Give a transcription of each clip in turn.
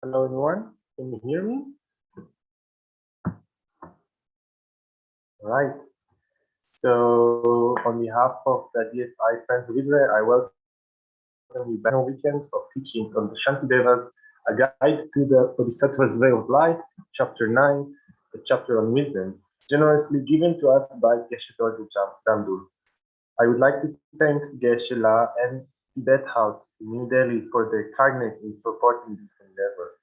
Hello, everyone. Can you hear me? All right. So, on behalf of the DSI Friends of Israel, I welcome you back on weekend of teachings on the Shantidevas, a guide to the Bodhisattva's way of life, chapter 9, the chapter on wisdom, generously given to us by Geshe Dorji Damdul. I would like to thank Geshe and Tibet House in New Delhi for their kindness in supporting this endeavor.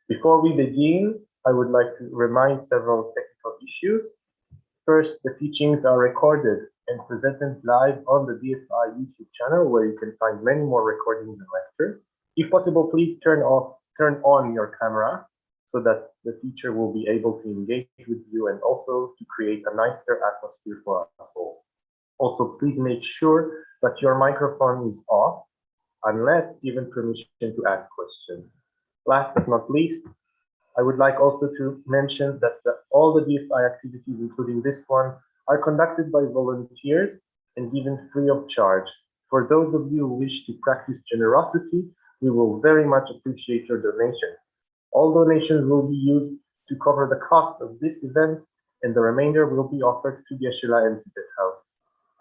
Before we begin, I would like to remind several technical issues. First, the teachings are recorded and presented live on the DSI YouTube channel, where you can find many more recordings and lectures. If possible, please turn on your camera so that the teacher will be able to engage with you and also to create a nicer atmosphere for us all. Also, please make sure that your microphone is off unless given permission to ask questions. Last but not least, I would like also to mention that all the DSI activities, including this one, are conducted by volunteers and given free of charge. For those of you who wish to practice generosity, we will very much appreciate your donations. All donations will be used to cover the costs of this event, and the remainder will be offered to Geshe and Tibet House.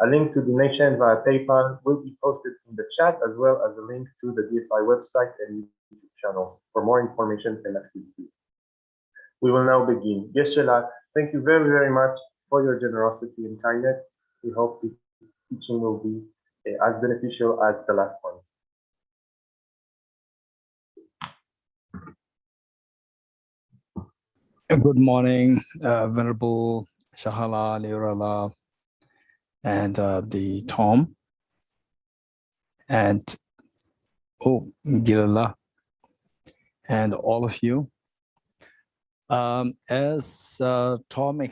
A link to donation via PayPal will be posted in the chat, as well as a link to the DSI website and YouTube channel for more information and activities. We will now begin. Geshe, thank you very, very much for your generosity and kindness. We hope this teaching will be as beneficial as the last one. Good morning, Venerable Shahala, Leorala, and the Tom, and Gilala, and all of you. As Tom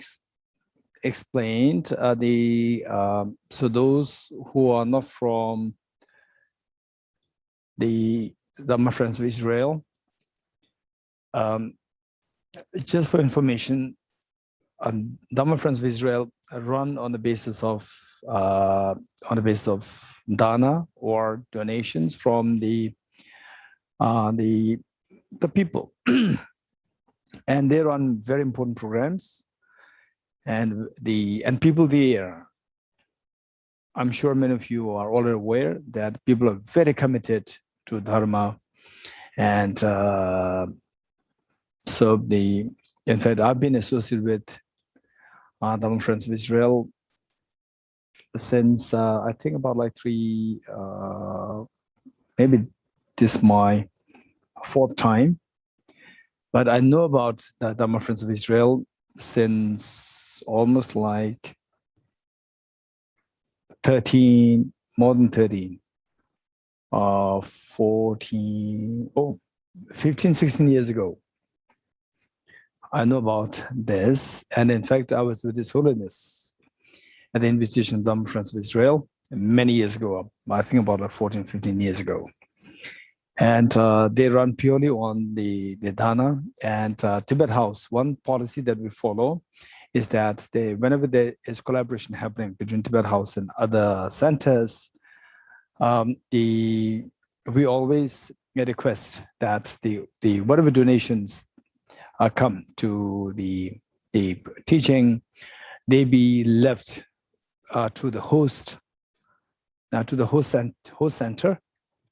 explained, so those who are not from the Dhamma Friends of Israel, just for information, Dhamma Friends of Israel run on the basis of dana or donations from the people, and they run very important programs, and people there. I'm sure many of you are already aware that people are very committed to Dharma, and in fact, I've been associated with Dhamma Friends of Israel since I think about like maybe this my 4th time. But I know about the Dhamma Friends of Israel since almost like 13, more than 13, 15, 16 years ago. I know about this, and in fact, I was with His Holiness at the invitation of Dhamma Friends of Israel many years ago. I think about like 14, 15 years ago. And they run purely on the dana. And Tibet House, one policy that we follow is that whenever there is collaboration happening between Tibet House and other centers, we always request that the whatever donations come to the teaching, they be left to the host center.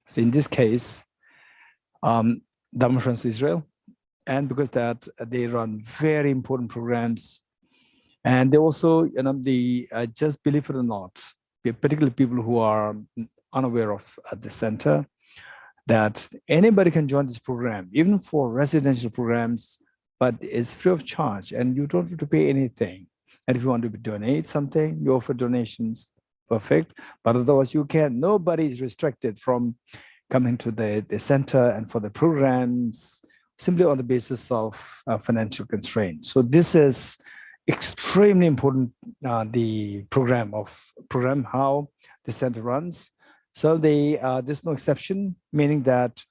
So in this case, Dhamma Friends of Israel, and because that they run very important programs, and they also, just believe it or not, particularly people who are unaware of the center, that anybody can join this program, even for residential programs, but it's free of charge, and you don't have to pay anything. And if you want to donate something, you offer donations, perfect. But otherwise, you can. Nobody is restricted from coming to the center and for the programs simply on the basis of financial constraints. So this is extremely important. The program how the center runs. So there's no exception, meaning that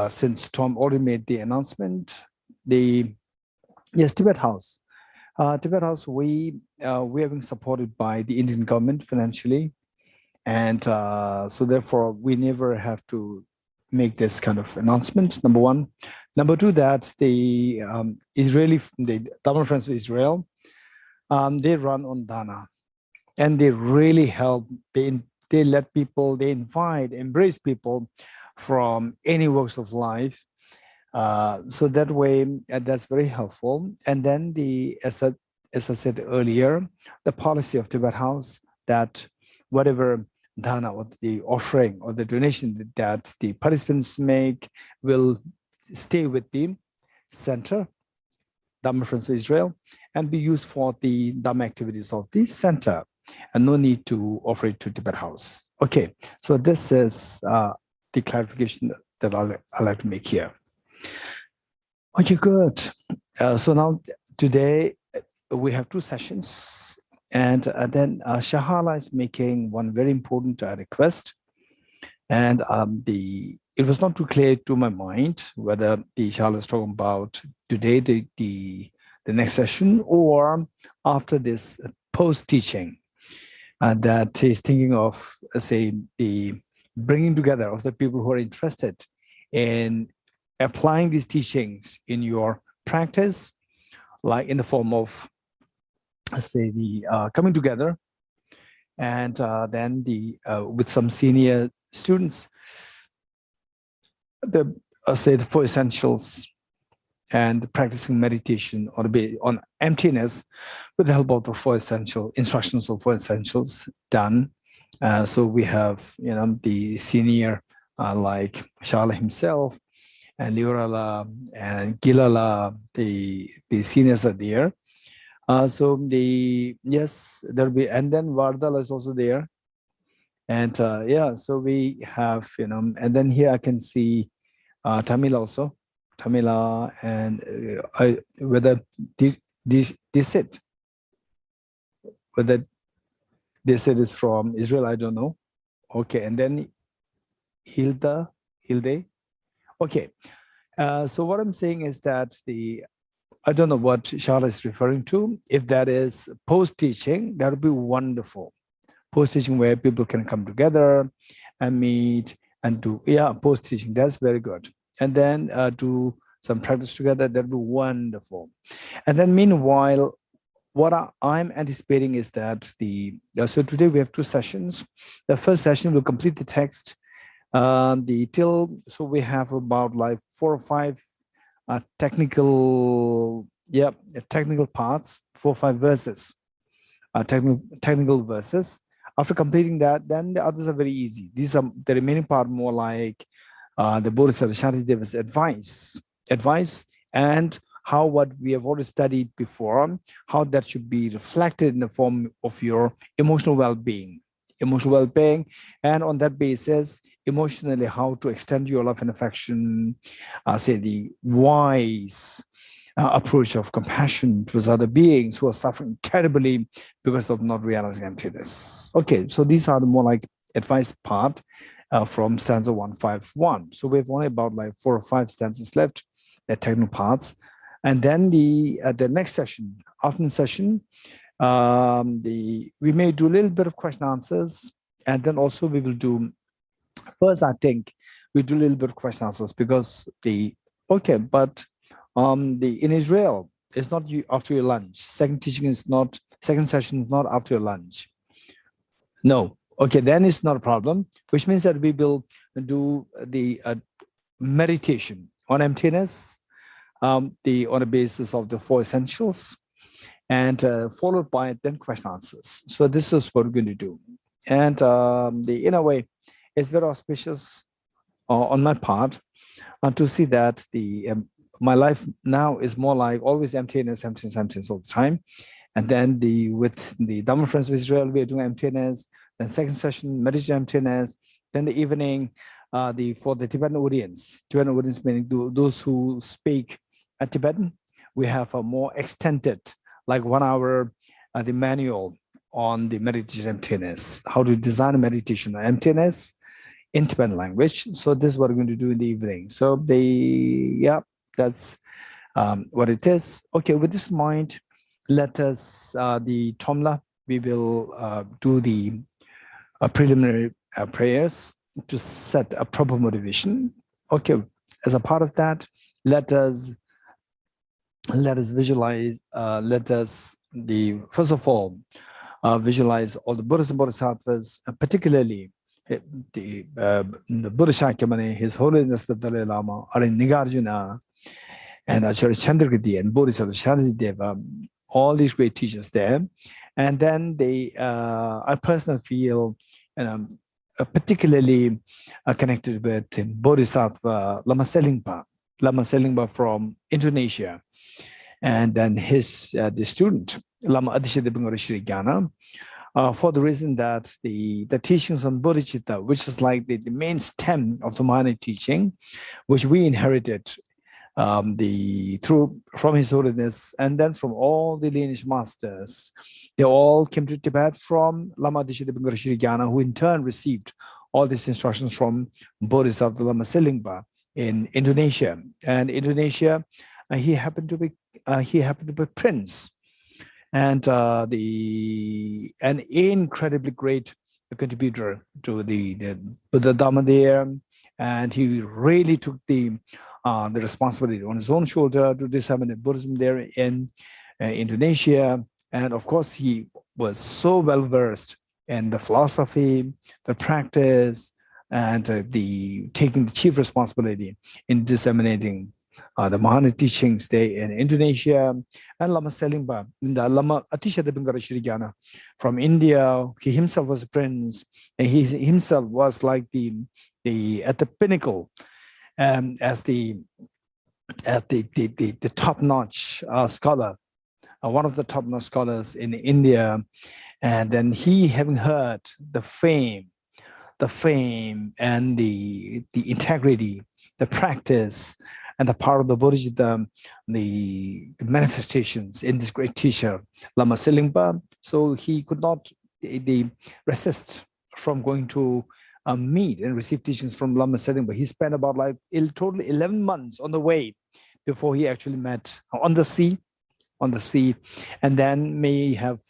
since Tom already made the announcement, Tibet House. Tibet House, we are being supported by the Indian government financially, and so therefore we never have to make this kind of announcement, number one. Number two, that the Tamil Friends of Israel, they run on Dana, and they really help. They let people, they invite, embrace people from any walks of life. So that way, that's very helpful. And then as I said earlier, the policy of Tibet House, that whatever dana or the offering or the donation that the participants make will stay with the center, Dhamma Friends of Israel, and be used for the Dhamma activities of the center, and no need to offer it to Tibet House. Okay, so this is the clarification that I like to make here. Okay, good. So now today we have 2 sessions, and then Shahala is making one very important request, and it was not too clear to my mind whether the Shahala is talking about today the next session or after this post-teaching, that he's thinking of, say, the bringing together of the people who are interested in applying these teachings in your practice, like in the form of, say, the coming together, and then with some senior students, say the 4 essentials and practicing meditation on emptiness with the help of the 4 essential instructions of 4 essentials done. So we have, the senior like Shala himself and Liurala and Gilala, the seniors are there. So there'll be, and then Vardala is also there. And so we have, and then here I can see Tamil also, Tamila, and whether this it, whether this it is from Israel, I don't know. Okay, and then Hilde. Okay, so what I'm saying is that I don't know what Shala is referring to. If that is post-teaching, that would be wonderful. Post-teaching where people can come together and meet and do, post-teaching, that's very good. And then do some practice together, that would be wonderful. And then meanwhile, what I'm anticipating is that so today we have 2 sessions. The first session will complete the text, so we have about like 4 or 5 technical parts, 4 or 5 verses, technical verses. After completing that, then the others are very easy. These are the remaining part, more like the Bodhisattva Shantideva's advice, and how what we have already studied before, how that should be reflected in the form of your emotional well-being, and on that basis, emotionally, how to extend your love and affection, say the wise approach of compassion towards other beings who are suffering terribly because of not realizing emptiness. Okay, so these are the more like advice part from stanza 151. So we have only about like 4 or 5 stanzas left, the technical parts. And then the next session, afternoon session, we may do a little bit of question answers, and then also we will do, first I think we do a little bit of question answers, because in Israel, it's not after your lunch. Second session is not after your lunch. No. Okay, then it's not a problem, which means that we will do the meditation on emptiness, on the basis of the 4 essentials, and followed by then question answers. So this is what we're going to do. And in a way, it's very auspicious on my part to see that my life now is more like always emptiness all the time. And then with the Dhamma Friends of Israel, we are doing emptiness. Then second session, meditation emptiness. Then the evening, for the Tibetan audience meaning those who speak Tibetan, we have a more extended, like 1 hour, the manual on the meditation emptiness, how to design a meditation on emptiness in Tibetan language. So this is what we're going to do in the evening. So that's what it is. Okay, with this in mind, let us, the Tomla, we will do the preliminary prayers to set a proper motivation. okay, as a part of that, let us visualize, first of all, visualize all the Buddhas and Bodhisattvas, particularly the Buddha Shakyamuni, His Holiness the Dalai Lama, are in Nagarjuna, and Acharya Chandragati and Bodhisattva Shantideva, all these great teachers there. And then I personally feel particularly connected with Bodhisattva Lama Selingpa from Indonesia. And then the student, Lama Adishadebungara Sri Gyana, for the reason that the teachings on bodhicitta, which is like the main stem of the Mahayana teaching, which we inherited from His Holiness, and then from all the lineage masters, they all came to Tibet from Lama Adishadebungara Sri Gyana, who in turn received all these instructions from Bodhisattva Lama Selingpa in Indonesia. And Indonesia, he happened to be prince, and an incredibly great contributor to the Buddha Dharma there, and he really took the responsibility on his own shoulder to disseminate Buddhism there in Indonesia. And of course, he was so well versed in the philosophy, the practice, and taking the chief responsibility in disseminating the Mahayana teachings there in Indonesia. And Lama Selingpa, Lama Adishadebungara Sri Gyana from India, he himself was a prince, and he himself was like at the pinnacle, as the top-notch scholar, one of the top-notch scholars in India. And then he, having heard the fame and the integrity, the practice, and the power of the Bodhicitta, the manifestations in this great teacher, Lama Selingpa, so he could not resist from going to meet and receive teachings from Lama Selingpa. He spent about like total 11 months on the way before he actually met on the sea, and then may have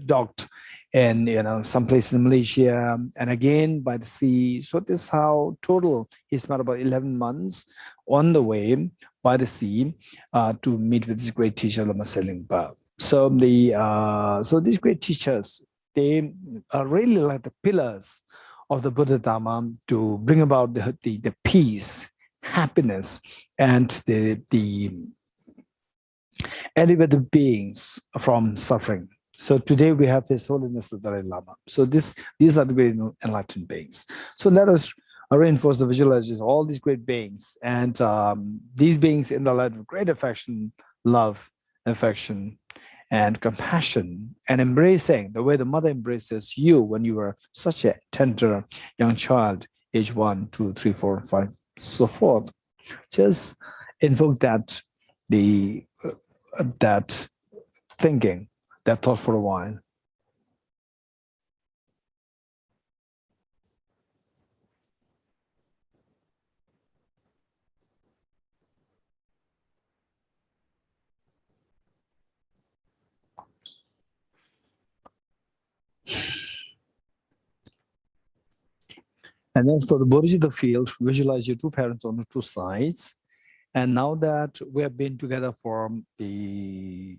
docked in some places in Malaysia, and again by the sea. So this is how total he spent about 11 months on the way by the sea to meet with this great teacher Lama Selingpa. So these great teachers, they are really like the pillars of the Buddha Dharma to bring about the peace, happiness, and the elevated beings from suffering. So today we have His Holiness the Dalai Lama. So these are the great enlightened beings. So let us reinforce the visualizations, all these great beings, and these beings in the light of great affection, love, affection, and compassion, and embracing the way the mother embraces you when you were such a tender young child, age 1, 2, 3, 4, 5, so forth. Just invoke that thinking, that thought for a while. And then for the Bodhicitta field, visualize your two parents on the two sides. And now that we have been together for the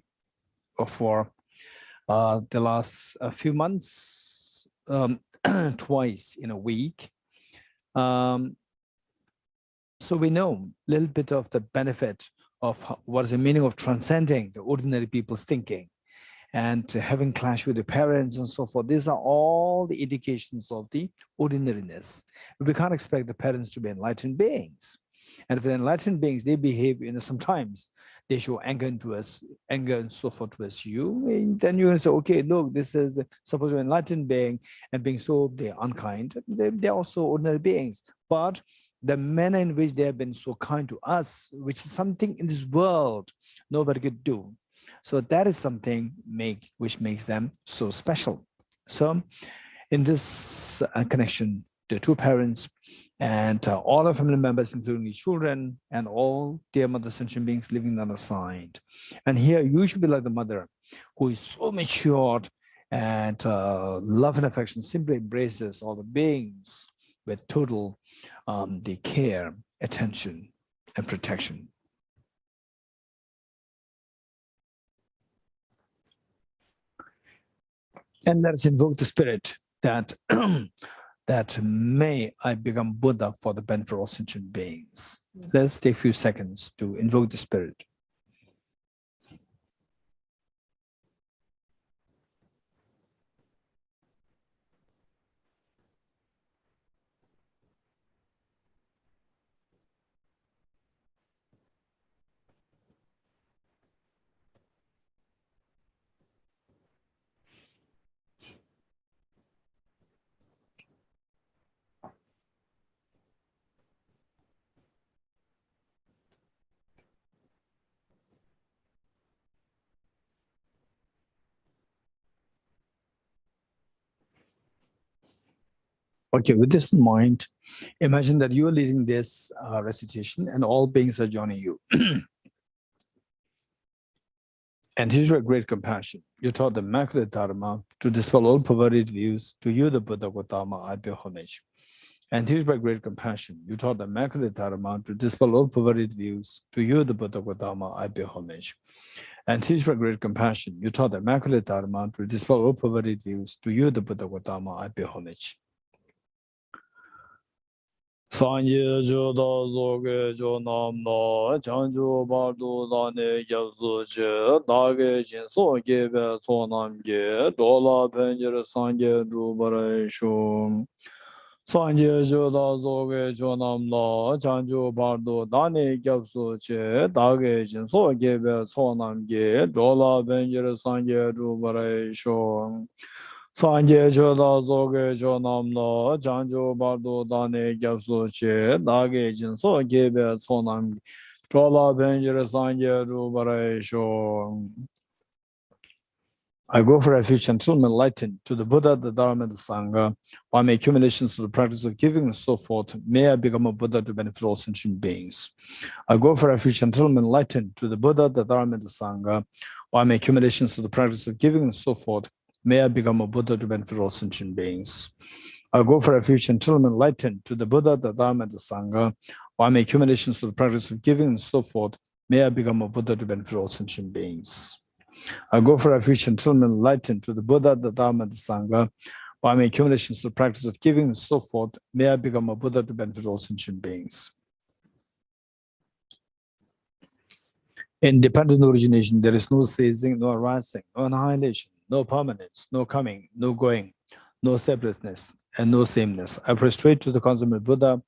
last few months, twice in a week, so we know a little bit of the benefit of what is the meaning of transcending the ordinary people's thinking and having clash with the parents and so forth. These are all the indications of the ordinariness. We can't expect the parents to be enlightened beings. And if they're enlightened beings, they behave, sometimes they show anger into us, anger and so forth towards you. And then you're going to say, okay, look, this is supposed to be an enlightened being, and being so, they're unkind. They're also ordinary beings. But the manner in which they have been so kind to us, which is something in this world nobody could do. So that is something which makes them so special. So in this connection, the two parents and all our family members, including the children and all dear mother sentient beings living on the side. And here you should be like the mother who is so matured and love and affection simply embraces all the beings with total the care attention, and protection. And let's invoke the spirit that that may I become Buddha for the benefit of all sentient beings. Let's take a few seconds to invoke the spirit. Okay, with this in mind, imagine that you are leading this recitation and all beings are joining you. And here's your great compassion. You taught the Immaculate Dharma to dispel all perverted views. To you, the Buddha Gautama, I pay homage. And here's by great compassion. You taught the Immaculate Dharma to dispel all perverted views. To you, the Buddha Gautama, I pay homage. And here's by great compassion. You taught the Immaculate Dharma to dispel all perverted views. To you, the Buddha Gautama, I pay homage. Sanye joda zoge jo namna chanju bardu dane gyabzu je dage jinso gebe sonamge dola pencere sanje rubare shum. Sanye joda zoge jo namna chanju bardu dane gyabzu je dage jinso gebe sonamge dola pencere sanje rubare shum. Sanje joda zoge jo namno janjo bardo dane gyapso che dage jinso gebe sonam chola benjere sanje rubare sho. I go for refuge until I'm enlightened to the Buddha, the Dharma, and the Sangha, while my accumulations to the practice of giving and so forth, may I become a Buddha to benefit all sentient beings. I go for refuge until I'm enlightened to the Buddha, the Dharma, and the Sangha, while my accumulations to the practice of giving and so forth, may I become a Buddha to benefit all sentient beings. I go for refuge until I'm enlightened to the Buddha, the Dharma, and the Sangha, while my accumulations to the practice of giving and so forth, may I become a Buddha to benefit all sentient beings. I go for refuge until I'm enlightened to the Buddha, the Dharma, and the Sangha, while my accumulations to the practice of giving and so forth, may I become a Buddha to benefit all sentient beings. In dependent origination, there is no ceasing, no arising, no annihilation, no permanence, no coming, no going, no separateness, and no sameness. I prostrate to the consummate Buddha,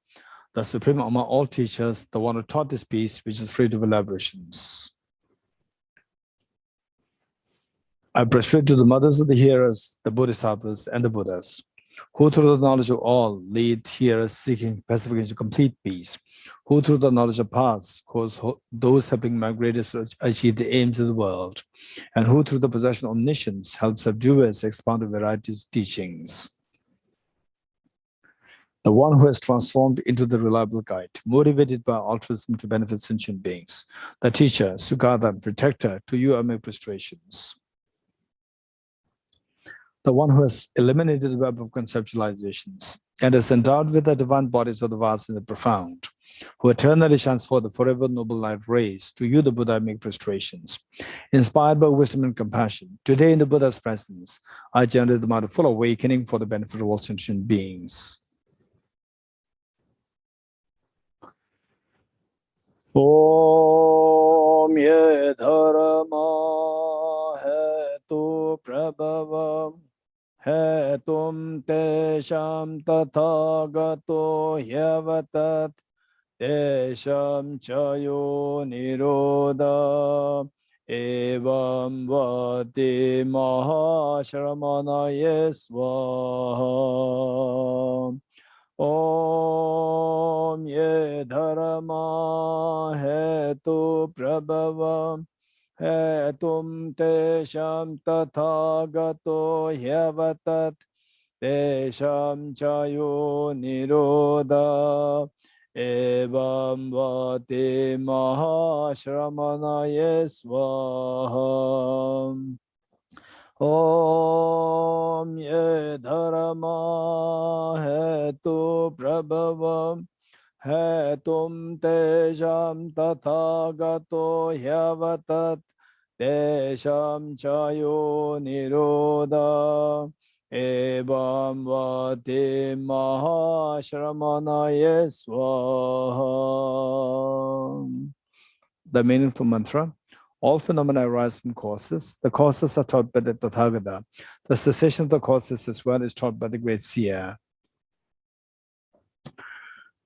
the supreme among all teachers, the one who taught this peace, which is free of elaborations. I prostrate to the mothers of the hearers, the Bodhisattvas, and the Buddhas, who through the knowledge of all lead hearers seeking pacification, complete peace, who through the knowledge of paths cause those helping migrators to achieve the aims of the world, and who through the possession of omniscience help subduers expound a variety of teachings. The one who has transformed into the reliable guide, motivated by altruism to benefit sentient beings, the teacher, Sugata, and protector, to you I make prostrations. The one who has eliminated the web of conceptualizations and is endowed with the divine bodies of the vast and the profound, who eternally shines forth the forever noble light rays, to you the Buddha I make prostrations. Inspired by wisdom and compassion, today in the Buddha's presence, I generate the mind of full awakening for the benefit of all sentient beings. Om ye dharma hetu prabhavam hetum tesham tathagato hyavatat tesham chayo nirodha evam vati mahashramanaye swaha. Om ye dharma hetu prabhavam hetum tesham tathagato hyavatat tesham chayo nirodha evam vati mahashramanaye swaha. Om ye dharma hetu prabhavam hetum tejam tathagato hyavatat tesham chayo niroda evam vati mahashramanaya swaha. The meaning of the mantra: all phenomena arise from causes. The causes are taught by the Tathagata. The cessation of the causes as well is taught by the great seer.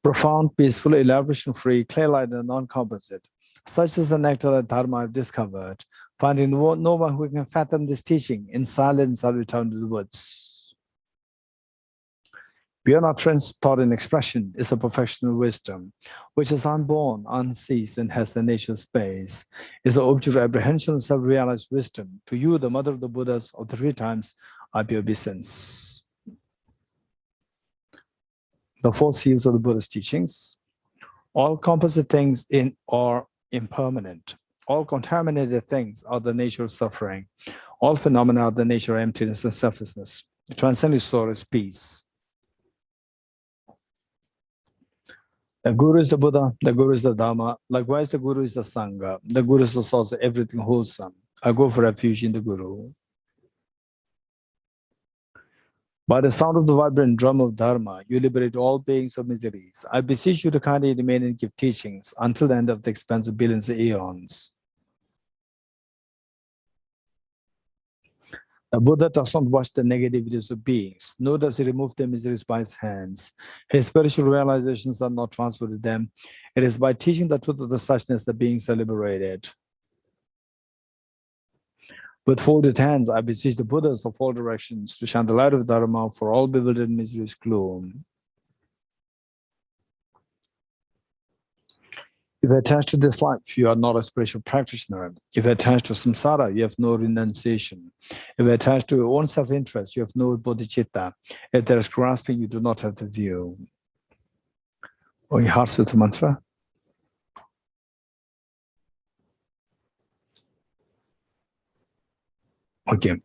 Profound, peaceful, elaboration-free, clear-light, and non-composite. Such is the nectar that Dharma I've discovered. Finding no one who can fathom this teaching, in silence I'll return to the woods. Beyond utterance, thought, and expression is a perfectional wisdom, which is unborn, unceased, and has the nature of space, is the object of apprehension of self-realized wisdom. To you, the mother of the Buddhas of the 3 times, I pay obeisance. The 4 seals of the Buddha's teachings. All composite things are impermanent. All contaminated things are the nature of suffering. All phenomena are the nature of emptiness and selflessness. The transcending soul is peace. The Guru is the Buddha, the Guru is the Dharma, likewise the Guru is the Sangha, the Guru is the source of everything wholesome. I go for refuge in the Guru. By the sound of the vibrant drum of Dharma, you liberate all beings of miseries. I beseech you to kindly remain and give teachings until the end of the expanse of billions of aeons. The Buddha does not watch the negativities of beings, nor does he remove their miseries by his hands. His spiritual realizations are not transferred to them. It is by teaching the truth of the suchness that beings are liberated. With folded hands, I beseech the Buddhas of all directions to shine the light of Dharma for all bewildered miseries gloom. If attached to this life, you are not a spiritual practitioner. If attached to samsara, you have no renunciation. If attached to your own self-interest, you have no bodhicitta. If there is grasping, you do not have the view. Or your heart sutra mantra. Okay.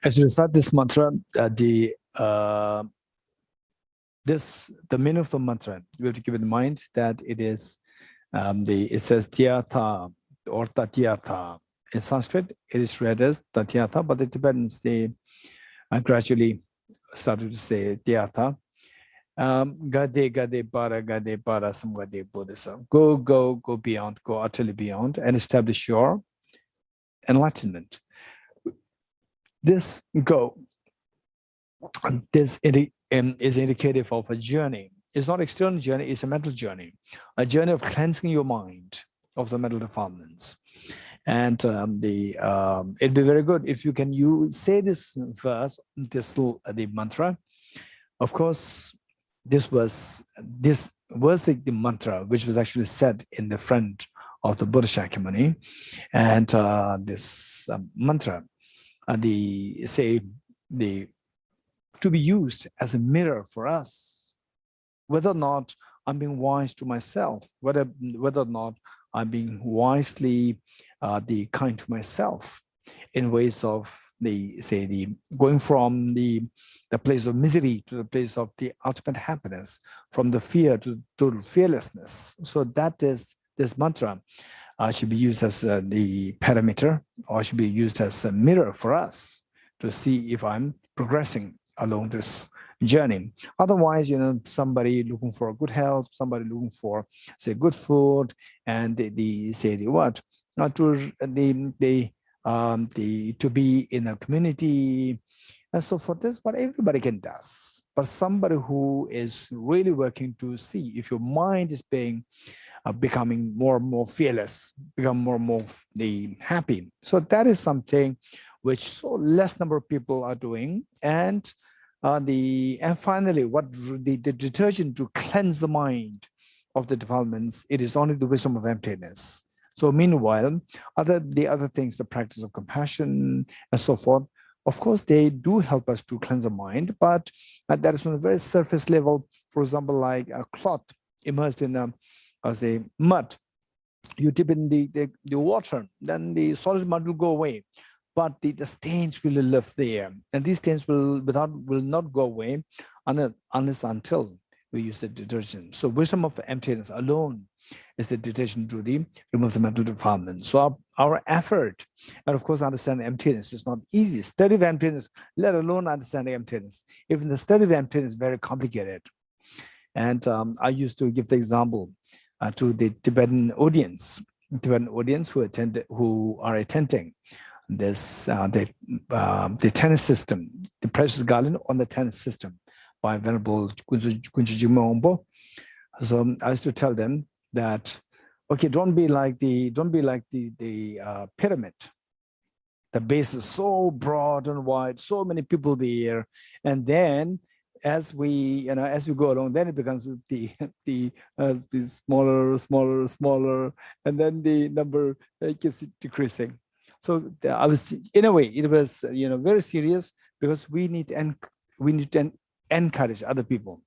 As we recite this mantra, the meaning of the mantra, you have to keep in mind that it is it says Tyatha or Tatyatha. In Sanskrit, it is read as Tatyatha, but the Tibetans, they gradually started to say Tyatha. Gade para sam gade Buddhism. Go beyond, go utterly beyond, and establish your enlightenment. This is indicative of a journey. It's not external journey, it's a mental journey. A journey of cleansing your mind of the mental defilements. And it'd be very good if you can say this verse, the mantra. Of course, this was the mantra which was actually said in the front of the Buddha Shakyamuni. And this mantra, to be used as a mirror for us, whether or not I'm being wise to myself, whether or not I'm being wisely kind to myself in ways of going from the place of misery to the place of the ultimate happiness, from the fear to total fearlessness. So that is this mantra should be used as the parameter, or should be used as a mirror for us to see if I'm progressing along this journey. Otherwise, somebody looking for good health, somebody looking for, say, good food, and to be in a community, and so forth. This is what everybody can do. But somebody who is really working to see if your mind is becoming more and more fearless, become more and more happy. So that is something which so less number of people are doing. And finally, what the detergent to cleanse the mind of the defilements, it is only the wisdom of emptiness. So meanwhile, the other things, the practice of compassion and so forth, of course, they do help us to cleanse the mind, but that is on a very surface level. For example, like a cloth immersed in mud. You dip in the water, then the solid mud will go away, but the stains will live there, and these stains will not go away unless until we use the detergent. So wisdom of emptiness alone is the detergent to the remove the mental defilement. So our effort, and of course, understanding emptiness is not easy. Study of emptiness, let alone understanding emptiness. Even the study of emptiness is very complicated. And I used to give the example to the Tibetan audience who are attending this the tennis system, the precious garland on the tennis system by Venerable Kunji Mombo. So I used to tell them that, okay, don't be like the pyramid. The base is so broad and wide, so many people there, and then as we go along, then it becomes the smaller, and then the number keeps decreasing. So I was, in a way, it was very serious, because we need to encourage other people.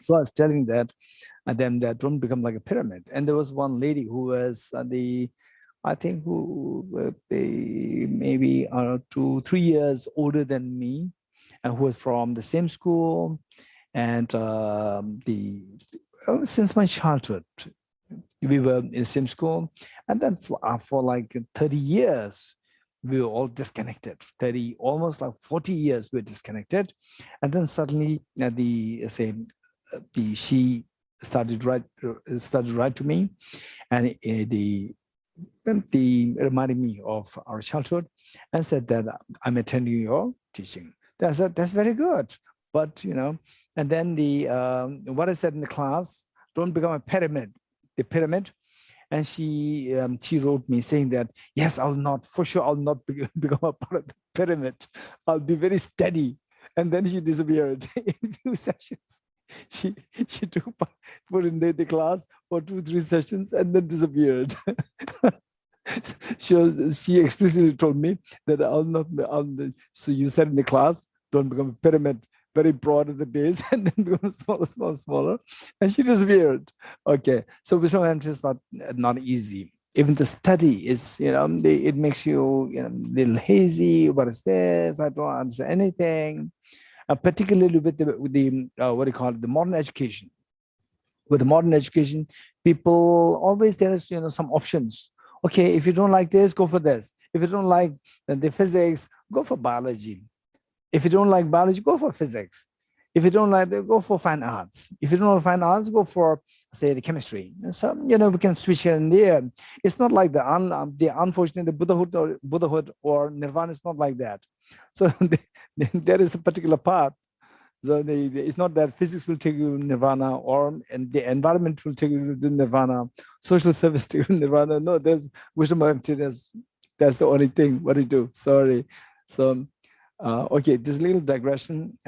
So I was telling them that don't become like a pyramid. And there was one lady who was maybe 2-3 years older than me, and who was from the same school, and since my childhood we were in the same school, and then for like 30 years we were all disconnected. Almost like 40 years we were disconnected, and then suddenly she started to write to me, and reminded me of our childhood, and said that I'm attending your teaching. That's very good, but and then what I said in the class, don't become a pyramid, and she wrote me saying that, yes, I'll not become a part of the pyramid. I'll be very steady. And then she disappeared in few sessions. She put in the class for 2-3 sessions and then disappeared. She explicitly told me that so you said in the class, don't become a pyramid, very broad at the base, and then become smaller, and she disappeared. Okay, so wisdom of emptiness is not easy. Even the study is, it makes you a little hazy. What is this? I don't understand anything. Particularly with the what do you call it, the modern education. With the modern education, people always, there is some options. Okay, if you don't like this, go for this. If you don't like the physics, go for biology. If you don't like biology, go for physics. If you don't like it, go for fine arts. If you don't like fine arts, go for, say, the chemistry. So we can switch here and there. It's not like the unfortunate Buddhahood or nirvana is not like that. So there is a particular path. So it's not that physics will take you to nirvana, and the environment will take you to nirvana, social service to nirvana. No, there's wisdom of emptiness. That's the only thing. What do you do? Sorry. So, okay, this little digression.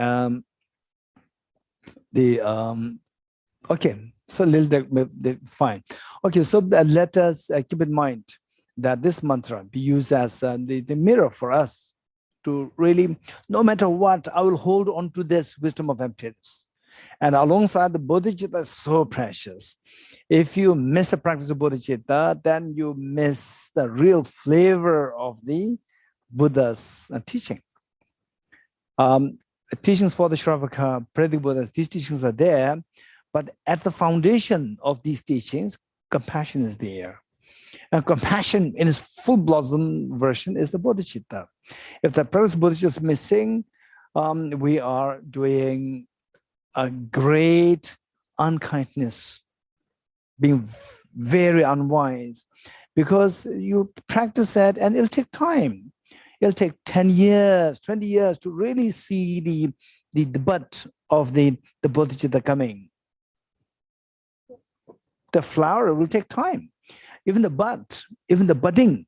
Okay, so fine. Okay, so let us keep in mind that this mantra be used as the mirror for us to really, no matter what, I will hold on to this wisdom of emptiness. And alongside the bodhicitta is so precious. If you miss the practice of bodhicitta, then you miss the real flavor of the Buddha's teaching. Teachings for the Shravaka, Predic Buddhas, these teachings are there, but at the foundation of these teachings, compassion is there. And compassion in its full blossom version is the bodhicitta. If the practice of bodhicitta is missing, we are doing a great unkindness, being very unwise, because you practice that and it'll take time. It'll take 10 years, 20 years to really see the bud of the bodhicitta coming. The flower will take time. Even the bud, even the budding,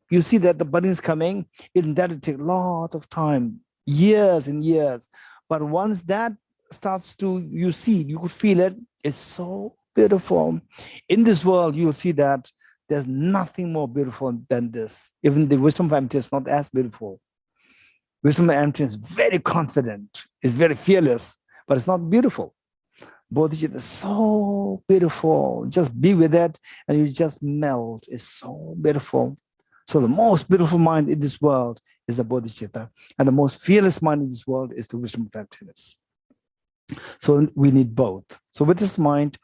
you see that the budding is coming, that'll take a lot of time, years and years. But once that starts to, you could feel it, it's so beautiful. In this world, you'll see that there's nothing more beautiful than this. Even the wisdom of emptiness is not as beautiful. Wisdom of emptiness is very confident, is very fearless, but it's not beautiful. Bodhicitta is so beautiful. Just be with it and you just melt. It's so beautiful. So the most beautiful mind in this world is the bodhicitta, and the most fearless mind in this world is the wisdom of emptiness. So we need both. So with this in mind,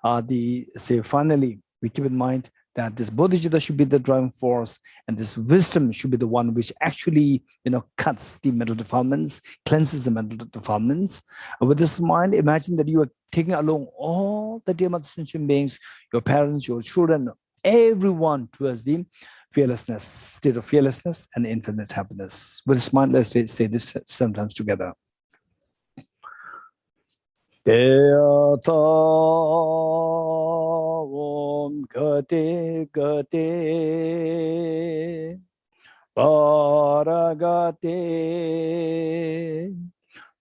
finally, we keep in mind that this bodhicitta should be the driving force, and this wisdom should be the one which actually, cuts the mental defilements, cleanses the mental defilements. And with this in mind, imagine that you are taking along all the dear mother sentient beings, your parents, your children, everyone towards the fearlessness, state of fearlessness and infinite happiness. With this mind, let's say this sometimes together. Deyata Om Gate Gate Paragate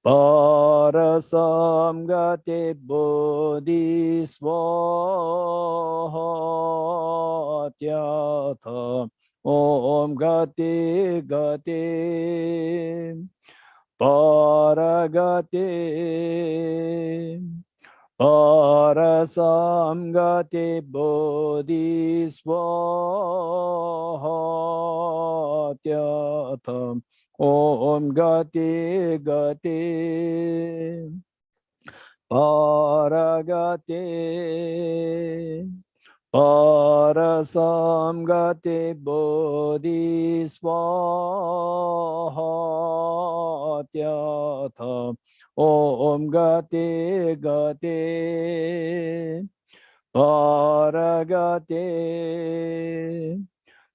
Parasam Gate Bodhiswatyatha Om Gate Gate Paragate Parasam Gate Bodhiswatyatha Om Gate Gate Paragate Parasam Gate Bodhiswatyatha Om Gate Gate Paragate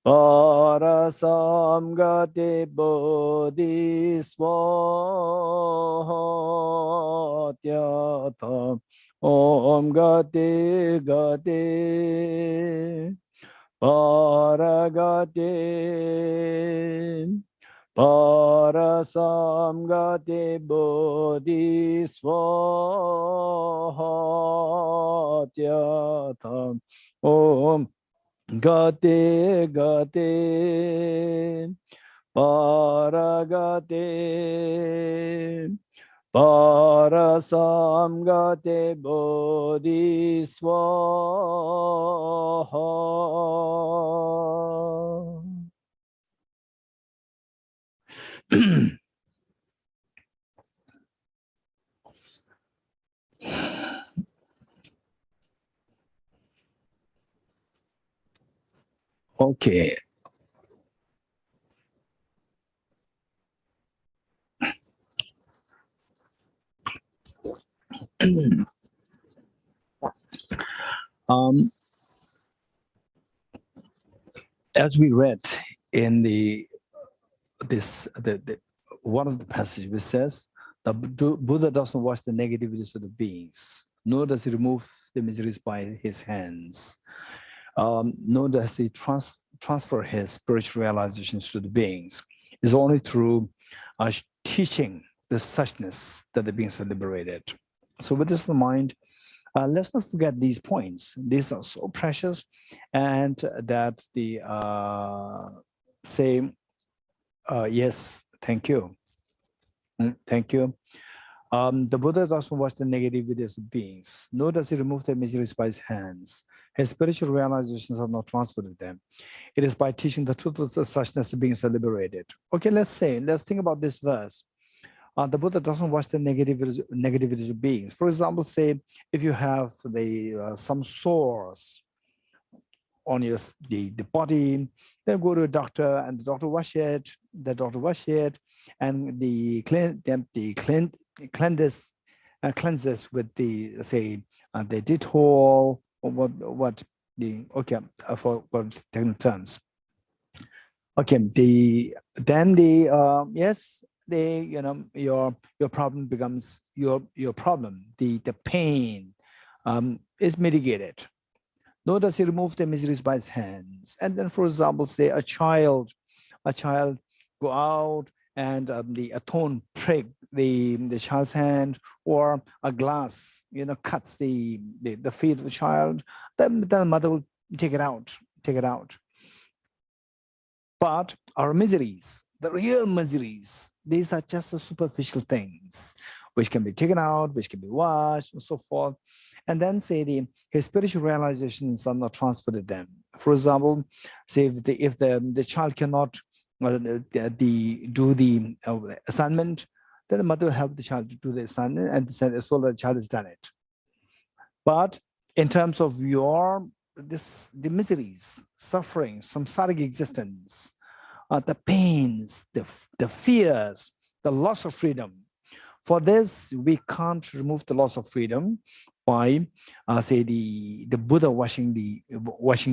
Parasam Gate Bodhiswatyatha Om Gate Gate Paragate Parasam Gate Bodhiswatyatha Om Gate Gate Paragate Parasam Gate Bodhiswaha. Okay. As we read in one of the passages which says the Buddha doesn't watch the negativities of the beings, nor does he remove the miseries by his hands, nor does he transfer his spiritual realizations to the beings. It's only through teaching the suchness that the beings are liberated. So with this in mind, let's not forget these points. These are so precious, and that the yes, thank you. Thank you. The Buddha doesn't watch the negativities of beings, nor does he remove their miseries by his hands. His spiritual realizations are not transferred to them. It is by teaching the truth of suchness the beings are liberated. Okay, let's think about this verse. The Buddha doesn't watch the negativities of beings. For example, say if you have some sores on the body, then go to a doctor and the doctor wash it. And cleanses with the Dettol or for technical terms. Okay, your problem becomes your problem. The pain is mitigated. Nor does he remove the miseries by his hands. And then, for example, say a child go out and a thorn prick the child's hand, or a glass cuts the feet of the child. Then the mother will take it out. But our miseries, the real miseries, these are just the superficial things which can be taken out, which can be washed, and so forth. And then say his spiritual realizations are not transferred to them. For example, say if the child cannot do the assignment, then the mother will help the child to do the assignment, and so the child has done it. But in terms of the miseries, suffering, samsaric existence, the pains, the fears, the loss of freedom. For this, we can't remove the loss of freedom by, say, the Buddha washing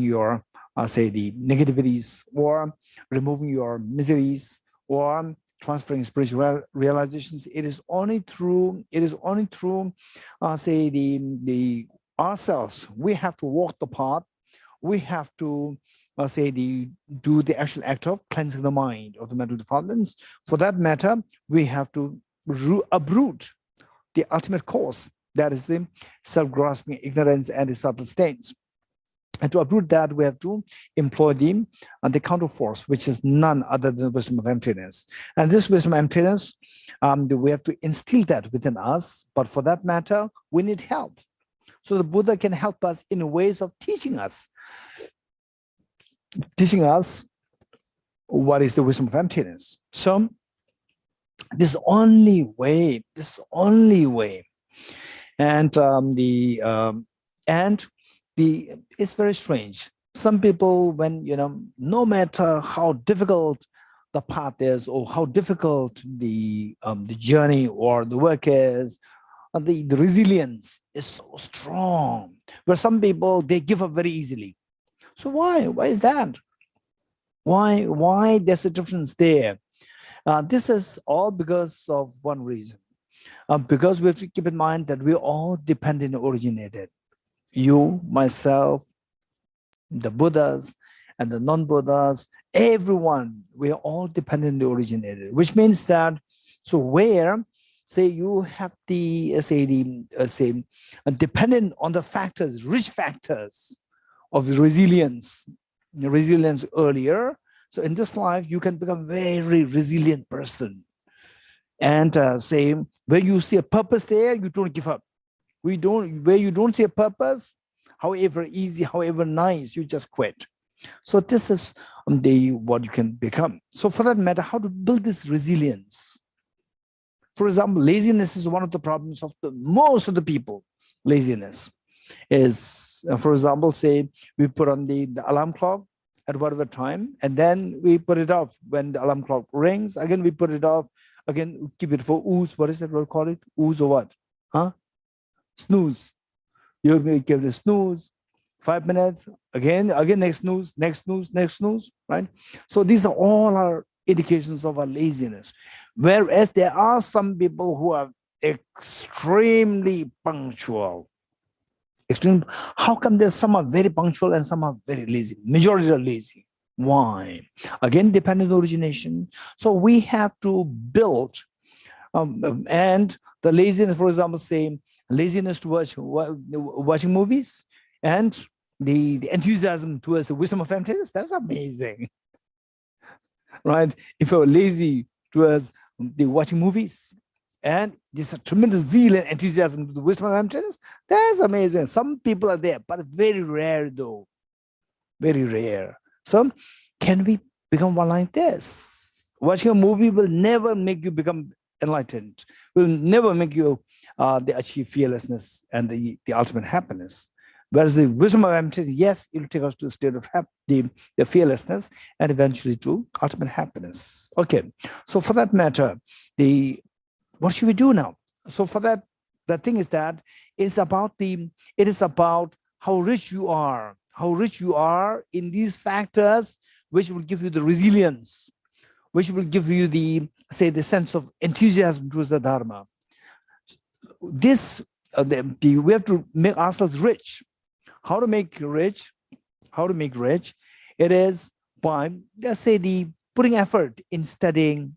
your, say, the negativities, or removing your miseries, or transferring spiritual realizations. It is only through, say, the ourselves. We have to walk the path. We have to say do the actual act of cleansing the mind of the mental defilements. For that matter, we have to uproot the ultimate cause, that is the self-grasping ignorance and the subtle stains. And to uproot that, we have to employ the counterforce, which is none other than the wisdom of emptiness. And this wisdom of emptiness, we have to instill that within us. But for that matter, we need help. So the Buddha can help us in ways of teaching us what is the wisdom of emptiness. So this only way, and it's very strange. Some people, when no matter how difficult the path is, or how difficult the journey or the work is, the resilience is so strong. Where some people, they give up very easily. So why is that? Why there's a difference there? This is all because of one reason. Because we have to keep in mind that we're all dependent originated. You, myself, the Buddhas and the non-Buddhas, everyone, we are all dependently originated, which means that, so where, say, you have the, dependent on the factors, rich factors of the resilience earlier. So in this life, you can become a very resilient person. And say, where you see a purpose there, you don't give up. Where you don't see a purpose, however easy, however nice, you just quit. So this is what you can become. So for that matter, how to build this resilience? For example, laziness is one of the problems of most of the people. Laziness is, for example, say we put on the alarm clock at whatever time, and then we put it off when the alarm clock rings. Again, we put it off. Again, keep it for ooze. What is that word called? Ooze or what? Snooze. You give it a snooze, 5 minutes, again next snooze, right? So these are all our indications of our laziness. Whereas there are some people who are extremely punctual. How come there's some are very punctual and some are very lazy? Majority are lazy. Why? Again, dependent origination. So we have to build, and the laziness, for example, say laziness towards watching movies, and the enthusiasm towards the wisdom of emptiness. That's amazing, right? If you're lazy towards the watching movies, and there's a tremendous zeal and enthusiasm to the wisdom of emptiness, that's amazing. Some people are there, but very rare though, very rare. So can we become one like this? Watching a movie will never make you become enlightened, will never make you achieve fearlessness and the ultimate happiness. Whereas the wisdom of emptiness, yes, it will take us to a state of the fearlessness and eventually to ultimate happiness. Okay, so for that matter, what should we do now? So for that, the thing is that it is about how rich you are in these factors, which will give you the resilience, which will give you the sense of enthusiasm towards the Dharma. This, we have to make ourselves rich. How to make rich? It is by, let's say, the putting effort in study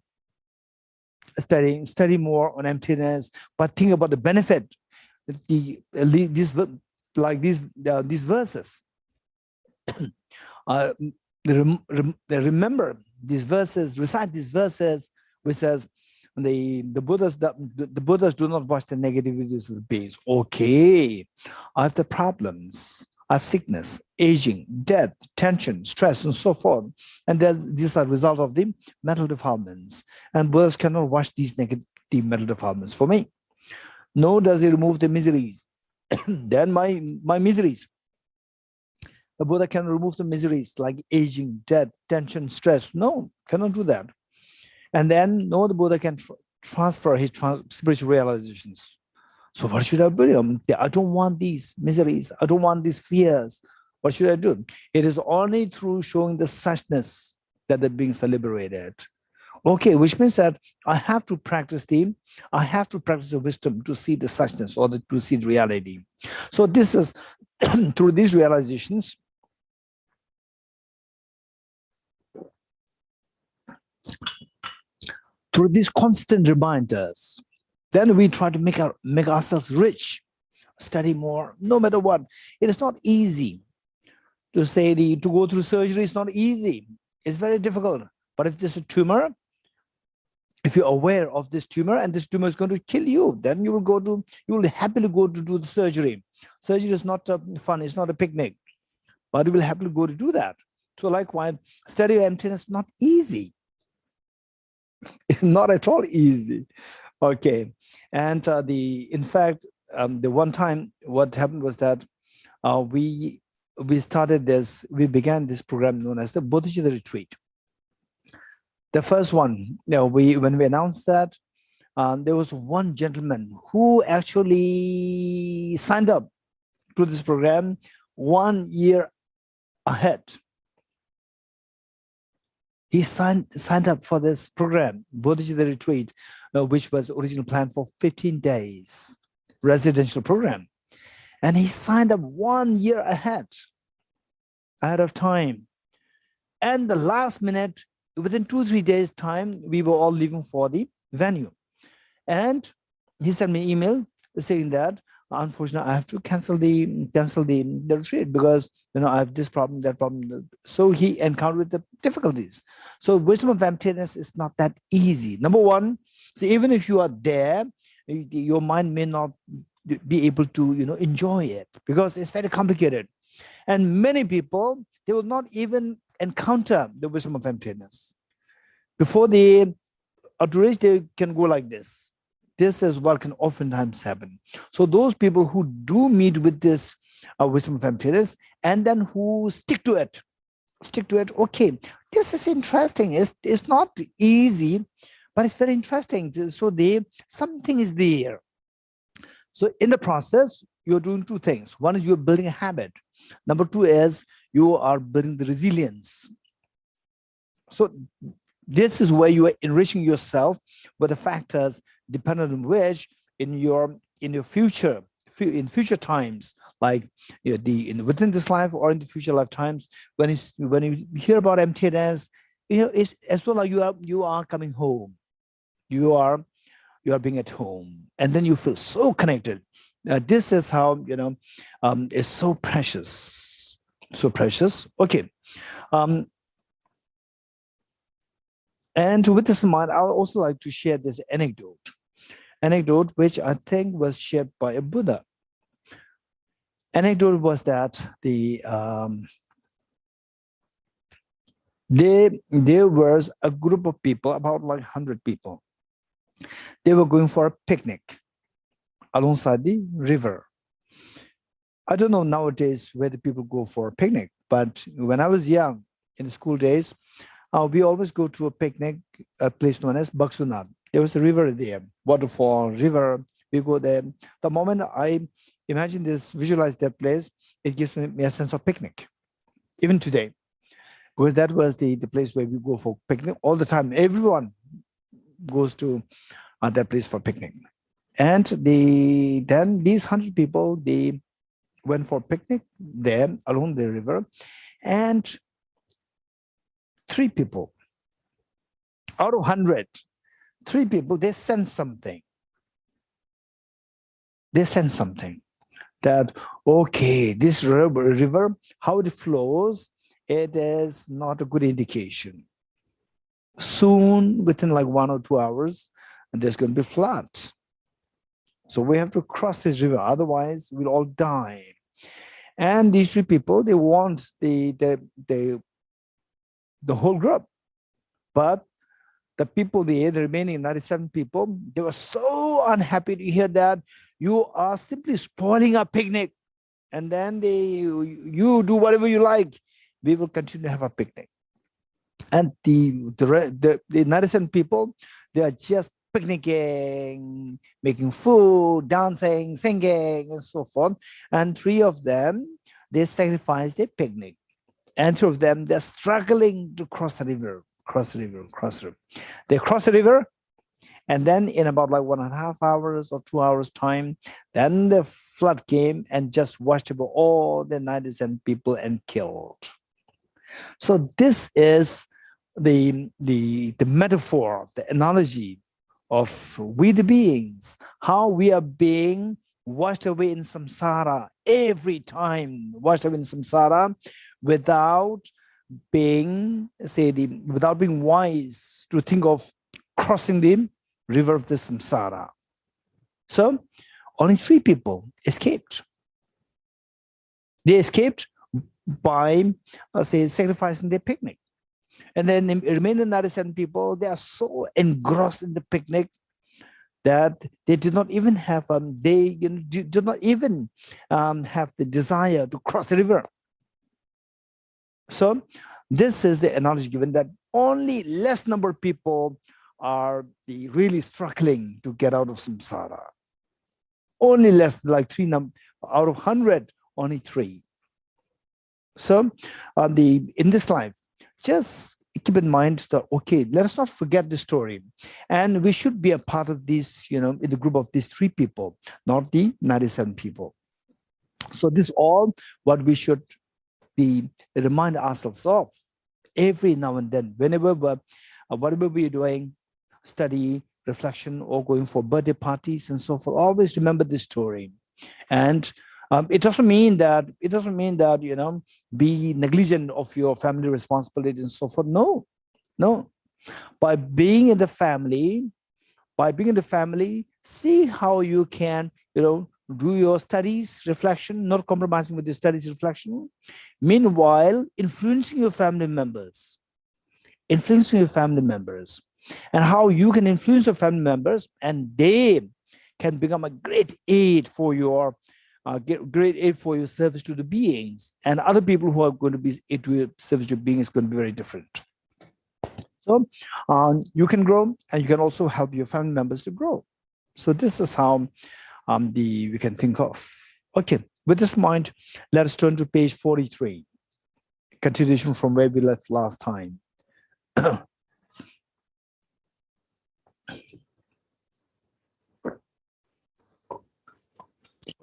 more on emptiness, but think about the benefit. These verses. Remember these verses, recite these verses, which says the Buddhas do not watch the negativities of the beings. Okay, I have the problems, I have sickness, aging, death, tension, stress, and so forth. And these are a result of the mental defilements. And Buddhas cannot watch these deep mental defilements for me. Nor does he remove the miseries. Then my miseries. The Buddha can remove the miseries like aging, death, tension, stress. No, cannot do that. And then no, the Buddha can transfer his spiritual realizations. So what should I do? I don't want these miseries. I don't want these fears. What should I do? It is only through showing the suchness that the beings are liberated. Okay, which means that I have to practice the wisdom to see the suchness or to see the reality. So this is through these realizations, through these constant reminders, then we try to make ourselves rich, study more, no matter what. It is not easy to say to go through surgery. Is not easy. It's very difficult. But if there's a tumor, if you're aware of this tumor and this tumor is going to kill you, then you will happily go to do the surgery. Surgery is not fun. It's not a picnic, but you will happily go to do that. So likewise, study of emptiness is not easy. It's not at all easy. Okay, and in fact, the one time what happened was that we began this program known as the Bodhisattva retreat. The first one, when we announced that, there was one gentleman who actually signed up to this program 1 year ahead. He signed up for this program, Bodhisattva retreat, which was originally planned for 15 days, residential program. And he signed up 1 year ahead of time. And the last minute, within 2-3 days time, we were all leaving for the venue. And he sent me an email saying that, unfortunately, I have to cancel the retreat because I have this problem, that problem. So he encountered the difficulties. So wisdom of emptiness is not that easy. Number one, so even if you are there, your mind may not be able to enjoy it because it's very complicated. And many people, they will not even encounter the wisdom of emptiness. Before they are to reach, they can go like this. This is what can oftentimes happen. So those people who do meet with this wisdom of emptiness and then who stick to it, okay, this is interesting. It's not easy, but it's very interesting. So something is there. So in the process, you're doing two things. One is you're building a habit. Number two is you are building the resilience. So this is where you are enriching yourself with the factors dependent on which in future times, like within this life or in the future lifetimes, when you hear about emptiness, it's as well as you are coming home, you are being at home, and then you feel so connected. This is how it's so precious, Okay. And with this in mind, I would also like to share this anecdote which I think was shared by a Buddha. Anecdote was that there was a group of people, about like 100 people. They were going for a picnic alongside the river. I don't know nowadays where the people go for a picnic, but when I was young, in the school days, we always go to a picnic, a place known as Baksunat. There was a river there, waterfall, river. We go there. The moment I visualize that place, it gives me a sense of picnic, even today, because that was the place where we go for picnic all the time. Everyone goes to that place for picnic. And then these 100 people, they went for a picnic there along the river, and 3 people out of 100, 3 people, they sense something. That, okay, this river, how it flows, it is not a good indication. Soon, within like 1 or 2 hours, there's going to be flood. So we have to cross this river, otherwise we'll all die. And these 3 people, they want the whole group, but the people there, the remaining 97 people, they were so unhappy to hear that you are simply spoiling our picnic. And then you do whatever you like. We will continue to have a picnic. And the 97 people, they are just picnicking, making food, dancing, singing, and so forth. And 3 of them, they sacrificed their picnic. And 2 of them, they're struggling to cross the river. They cross the river, and then in about like 1.5 hours or 2 hours time, then the flood came and just washed over all the 97 people and killed. So this is the metaphor, the analogy of we the beings, how we are being washed away in samsara every time, washed away in samsara without being wise to think of crossing the river of the samsara. So only 3 people escaped. They escaped by, sacrificing their picnic. And then the remaining 97 people, they are so engrossed in the picnic that they did not even have have the desire to cross the river. So this is the analogy given, that only less number of people are really struggling to get out of samsara. Only less, like 3 out of 100, only 3. So in this life, just keep in mind that, okay, let us not forget the story. And we should be a part of this, in the group of these 3 people, not the 97 people. So this is all what we should remind ourselves of every now and then, whenever whatever we're doing, study, reflection, or going for birthday parties and so forth. Always remember this story. And it doesn't mean that be negligent of your family responsibilities and so forth. No. By being in the family, see how you can do your studies, reflection, not compromising with your studies, reflection. Meanwhile, influencing your family members, and how you can influence your family members, and they can become a great aid for your service to the beings, and other people who are going to be aid to your service to beings is going to be very different. So you can grow, and you can also help your family members to grow. So this is how we can think of. Okay, with this mind, let us turn to page 43. Continuation from where we left last time.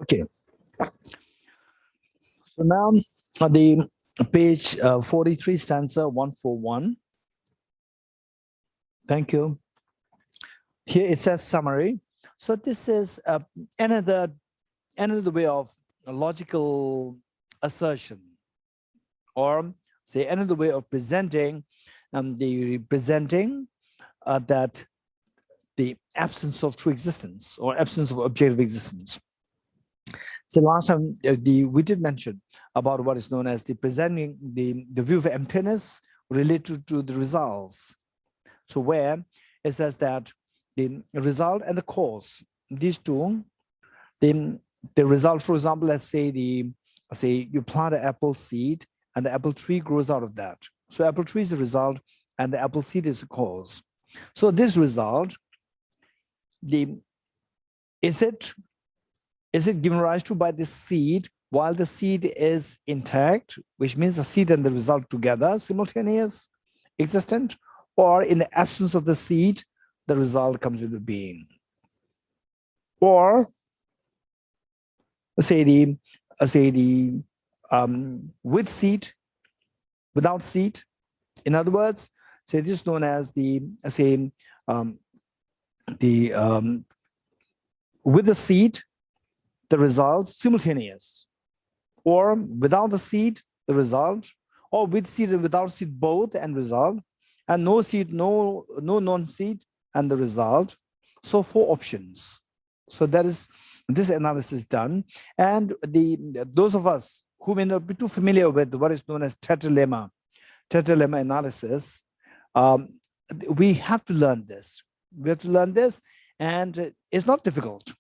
Okay. So now the page 43, stanza 141. Thank you. Here it says summary. So this is another way of a logical assertion, or say another way of presenting that the absence of true existence or absence of objective existence. So last time we did mention about what is known as the presenting the view of emptiness related to the results. So where it says that the result and the cause, these two, the result, for example, let's say you plant an apple seed and the apple tree grows out of that. So apple tree is the result and the apple seed is the cause. So this result, is it given rise to by the seed while the seed is intact, which means the seed and the result together, simultaneous, existent, or in the absence of the seed, the result comes into being. Or with seed, without seed. In other words, say this is known as with the seed, the result simultaneous, or without the seed, the result, or with seed and without seed both and result, and no seed, no non-seed and the result. So 4 options. So that is this analysis done, and those of us who may not be too familiar with what is known as tetralemma analysis, we have to learn this. We have to learn this, and it's not difficult.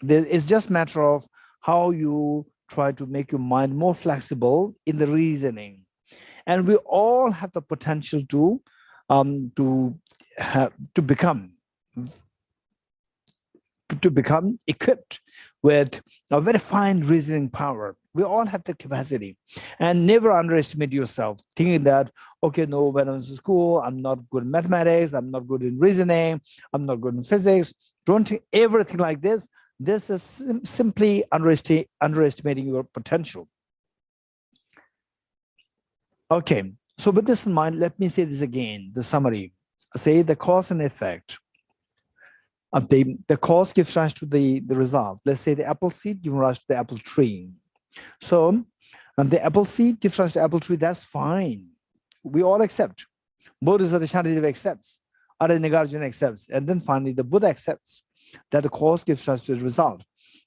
It's just a matter of how you try to make your mind more flexible in the reasoning. And we all have the potential to become equipped with a very fine reasoning power. We all have the capacity, and never underestimate yourself thinking that, okay, no, when I was in school, I'm not good in mathematics, I'm not good in reasoning, I'm not good in physics. Don't think everything like this. This is simply underestimating your potential. Okay, so with this in mind, let me say this again, the summary. Say the cause and effect. The cause gives rise to the result. Let's say the apple seed gives rise to the apple tree. So the apple seed gives rise to the apple tree, that's fine. We all accept. Bodhisattva Shantideva accepts. Nagarjuna accepts. And then finally, the Buddha accepts that the cause gives rise to the result.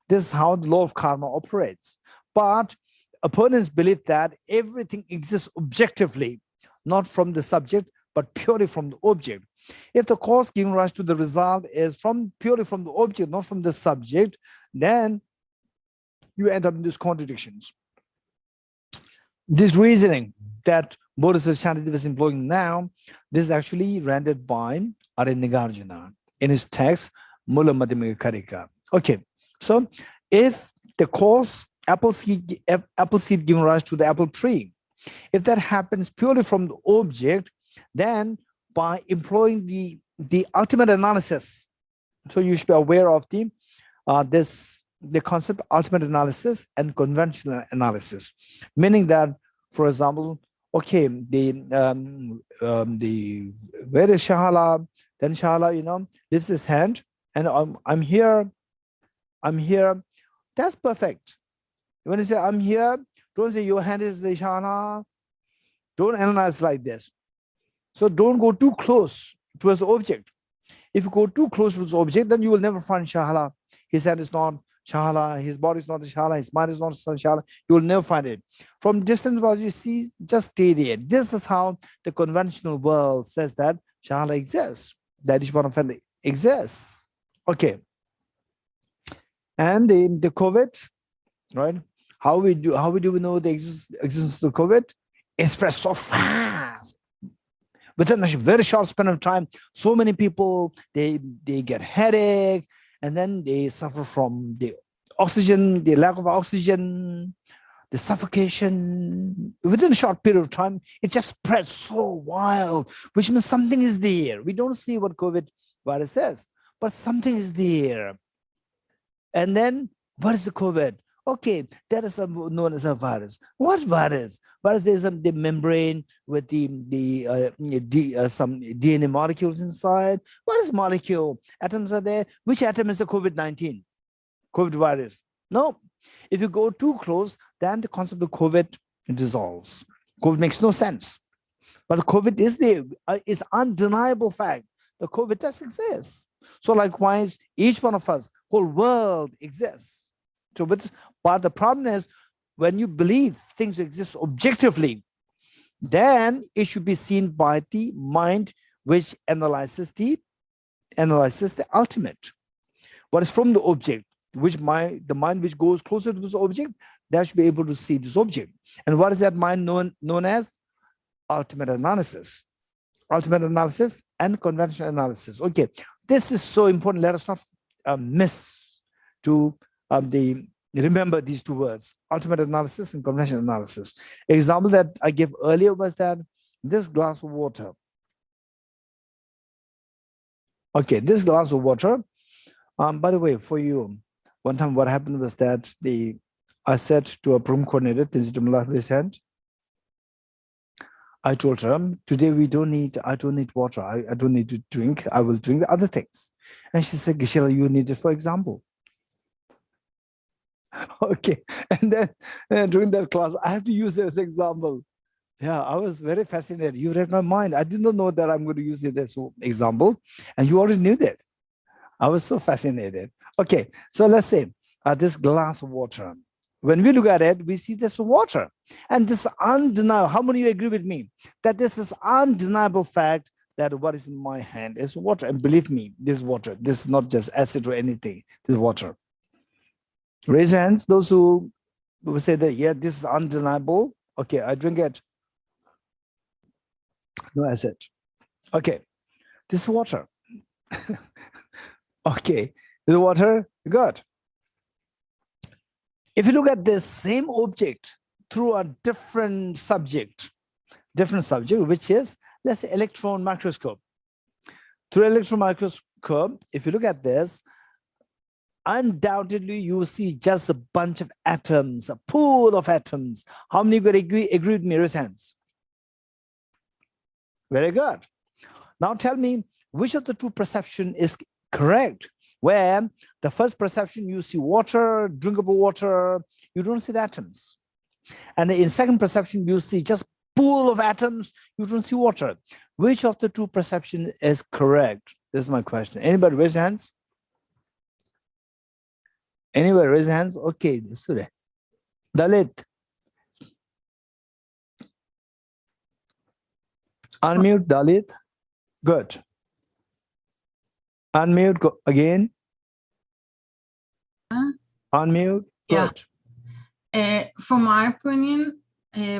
This is how the law of karma operates. But opponents believe that everything exists objectively, not from the subject, but purely from the object. If the cause giving rise to the result is purely from the object, not from the subject, then you end up in these contradictions. This reasoning that Bodhisattva Shantideva is employing now, this is actually rendered by Nagarjuna in his text, Mula Madhyamika Karika. Okay, so if the cause, apple seed giving rise to the apple tree, if that happens purely from the object, then by employing the ultimate analysis, so you should be aware of the concept ultimate analysis and conventional analysis, meaning that, for example, okay, where is Shahala? Then Shahala, lifts his hand, and I'm here. That's perfect. When you say I'm here, don't say your hand is the Shahala. Don't analyze like this. So don't go too close towards the object. If you go too close to the object, then you will never find Shahala. His hand is not Shahala, his body is not the Shahala, his mind is not Shahala. You will never find it. From distance, what you see, just stay there. This is how the conventional world says that Shahala exists, that each one of them exists. Okay. And the COVID, right? How do we know the existence of the COVID? It spreads so fast. Within a very short span of time, so many people, they get headache, and then they suffer from the oxygen, the lack of oxygen, the suffocation. Within a short period of time, it just spreads so wild, which means something is there. We don't see what COVID virus is, but something is there. And then, what is the COVID? Okay, that is known as a virus. What virus? Virus is the membrane with some DNA molecules inside. What is molecule? Atoms are there. Which atom is the COVID-19? COVID virus? No. If you go too close, then the concept of COVID dissolves. COVID makes no sense. But COVID is there. It's undeniable fact. The COVID does exist. So likewise, each one of us, whole world exists. So, but the problem is, when you believe things exist objectively, then it should be seen by the mind which analyzes the ultimate. What is from the object, the mind which goes closer to this object, that should be able to see this object. And what is that mind known as? Ultimate analysis. Ultimate analysis and conventional analysis. Okay, this is so important. Let us not miss to remember these two words, ultimate analysis and conventional analysis. Example that I gave earlier was that this glass of water. Okay, this glass of water. By the way, for you, one time what happened was that I said to a program coordinator, I told her, today I don't need water. I don't need to drink. I will drink the other things. And she said, Geshe, you need it for example. Okay, and then during that class, I have to use it as an example. Yeah, I was very fascinated. You read my mind. I did not know that I'm going to use it as an example, and you already knew this. I was so fascinated. Okay, so let's say this glass of water. When we look at it, we see this water, and this undeniable. How many of you agree with me that this is undeniable fact that what is in my hand is water. And believe me, this is water. This is not just acid or anything. This is water. Raise your hands, those who say that, yeah, this is undeniable. Okay, I drink it. No acid. Okay, this is water. Okay, this is water. Good. If you look at this same object through a different subject, which is, let's say, electron microscope. Through electron microscope, if you look at this, undoubtedly you will see just a bunch of atoms, a pool of atoms. How many would agree with me? Raise hands. Very good. Now tell me, which of the two perception is correct? Where the first perception you see water, drinkable water, you don't see the atoms. And in second perception, you see just pool of atoms, you don't see water. Which of the two perception is correct? This is my question. Anybody raise hands? Anybody raise hands? Okay, Dalit. Unmute, Dalit. Good. Unmute, go again. Unmute. Good. Yeah. From my opinion,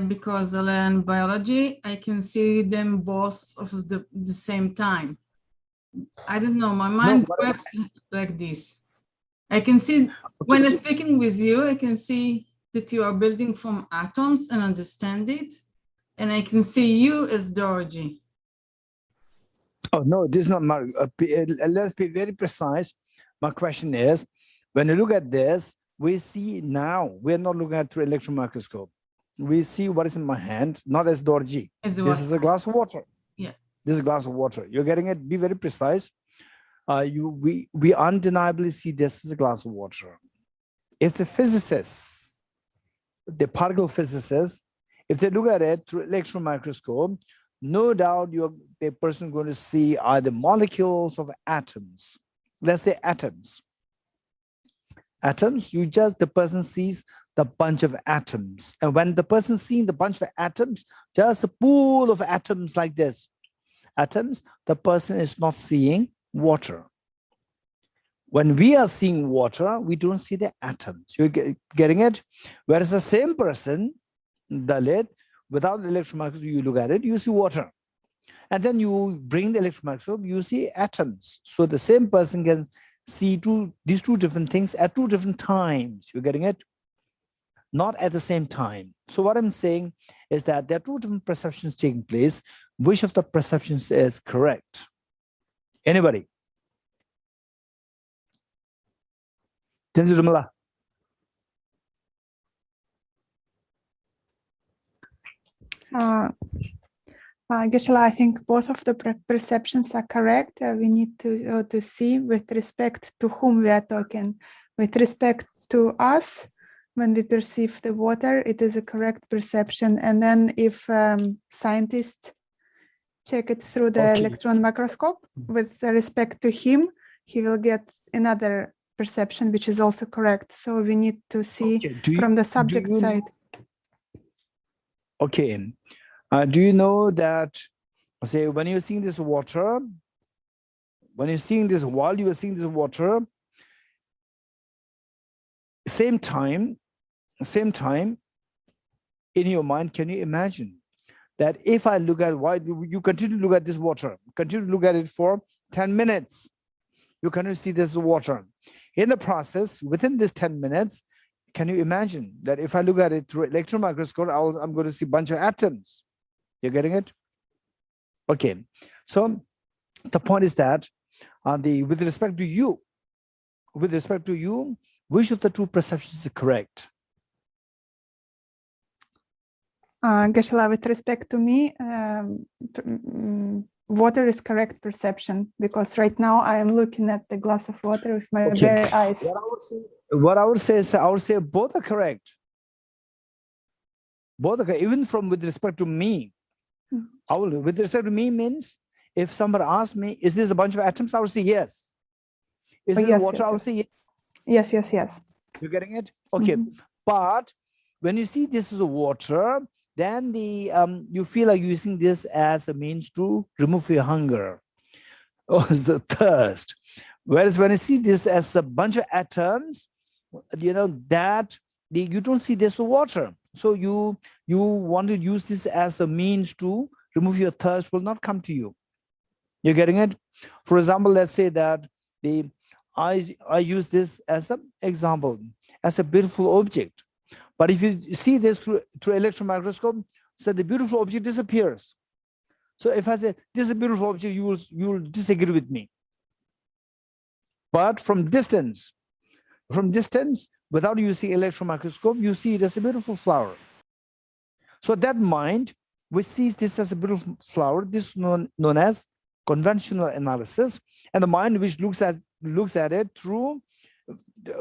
because I learn biology, I can see them both of the same time. I don't know, my mind works like this. I can see, when I'm speaking with you, I can see that you are building from atoms and understand it. And I can see you as Dorji. Oh, no, this is not my, let's be very precise. My question is, when you look at this, we see now, we're not looking at through electron microscope. We see what is in my hand, not as Dorji. This is a glass of water. Yeah. This is a glass of water. You're getting it? Be very precise. We undeniably see this as a glass of water. If the physicists, the particle physicists, if they look at it through electron microscope, no doubt the person is going to see either molecules of atoms. Let's say atoms. Atoms, the person sees the bunch of atoms. And when the person seeing the bunch of atoms, just a pool of atoms like this, atoms, the person is not seeing water. When we are seeing water, we don't see the atoms. You're getting it? Whereas the same person, Dalit, without the electron microscope, you look at it, you see water. And then you bring the electron microscope, you see atoms. So the same person can see these two different things at two different times. You're getting it? Not at the same time. So what I'm saying is that there are two different perceptions taking place. Which of the perceptions is correct? Anybody? Geshe, I think both of the perceptions are correct. We need to see with respect to whom we are talking. With respect to us, when we perceive the water, it is a correct perception. And then if scientists check it through the electron microscope, with respect to him, he will get another perception, which is also correct. So we need to see from the subject side. Okay. Do you know that, say, when you're seeing this water, while you are seeing this water, same time, in your mind, can you imagine that if I look at why you continue to look at this water, continue to look at it for 10 minutes, you continue to see this water. In the process, within this 10 minutes, can you imagine that if I look at it through electron microscope, I'm going to see a bunch of atoms? You're getting it? Okay. So the point is that with respect to you, which of the two perceptions is correct? Geshe, with respect to me, water is correct perception, because right now I am looking at the glass of water with my bare eyes. What I would say is that I would say both are correct. Both are correct, even with respect to me. With respect to me means if somebody asks me, is this a bunch of atoms? I would say yes. Is this water? I would say yes. Yes. You're getting it? Okay. But when you see this is a water, then the you feel like using this as a means to remove your hunger or the thirst. Whereas when you see this as a bunch of atoms, you know that you don't see this water. So you want to use this as a means to remove your thirst, will not come to you. You're getting it? For example, let's say that I use this as an example, as a beautiful object. But if you see this through electron microscope, so the beautiful object disappears. So if I say this is a beautiful object, you will disagree with me. But from distance, without using electron microscope, you see it as a beautiful flower. So that mind which sees this as a beautiful flower, this is known as conventional analysis, and the mind which looks at it through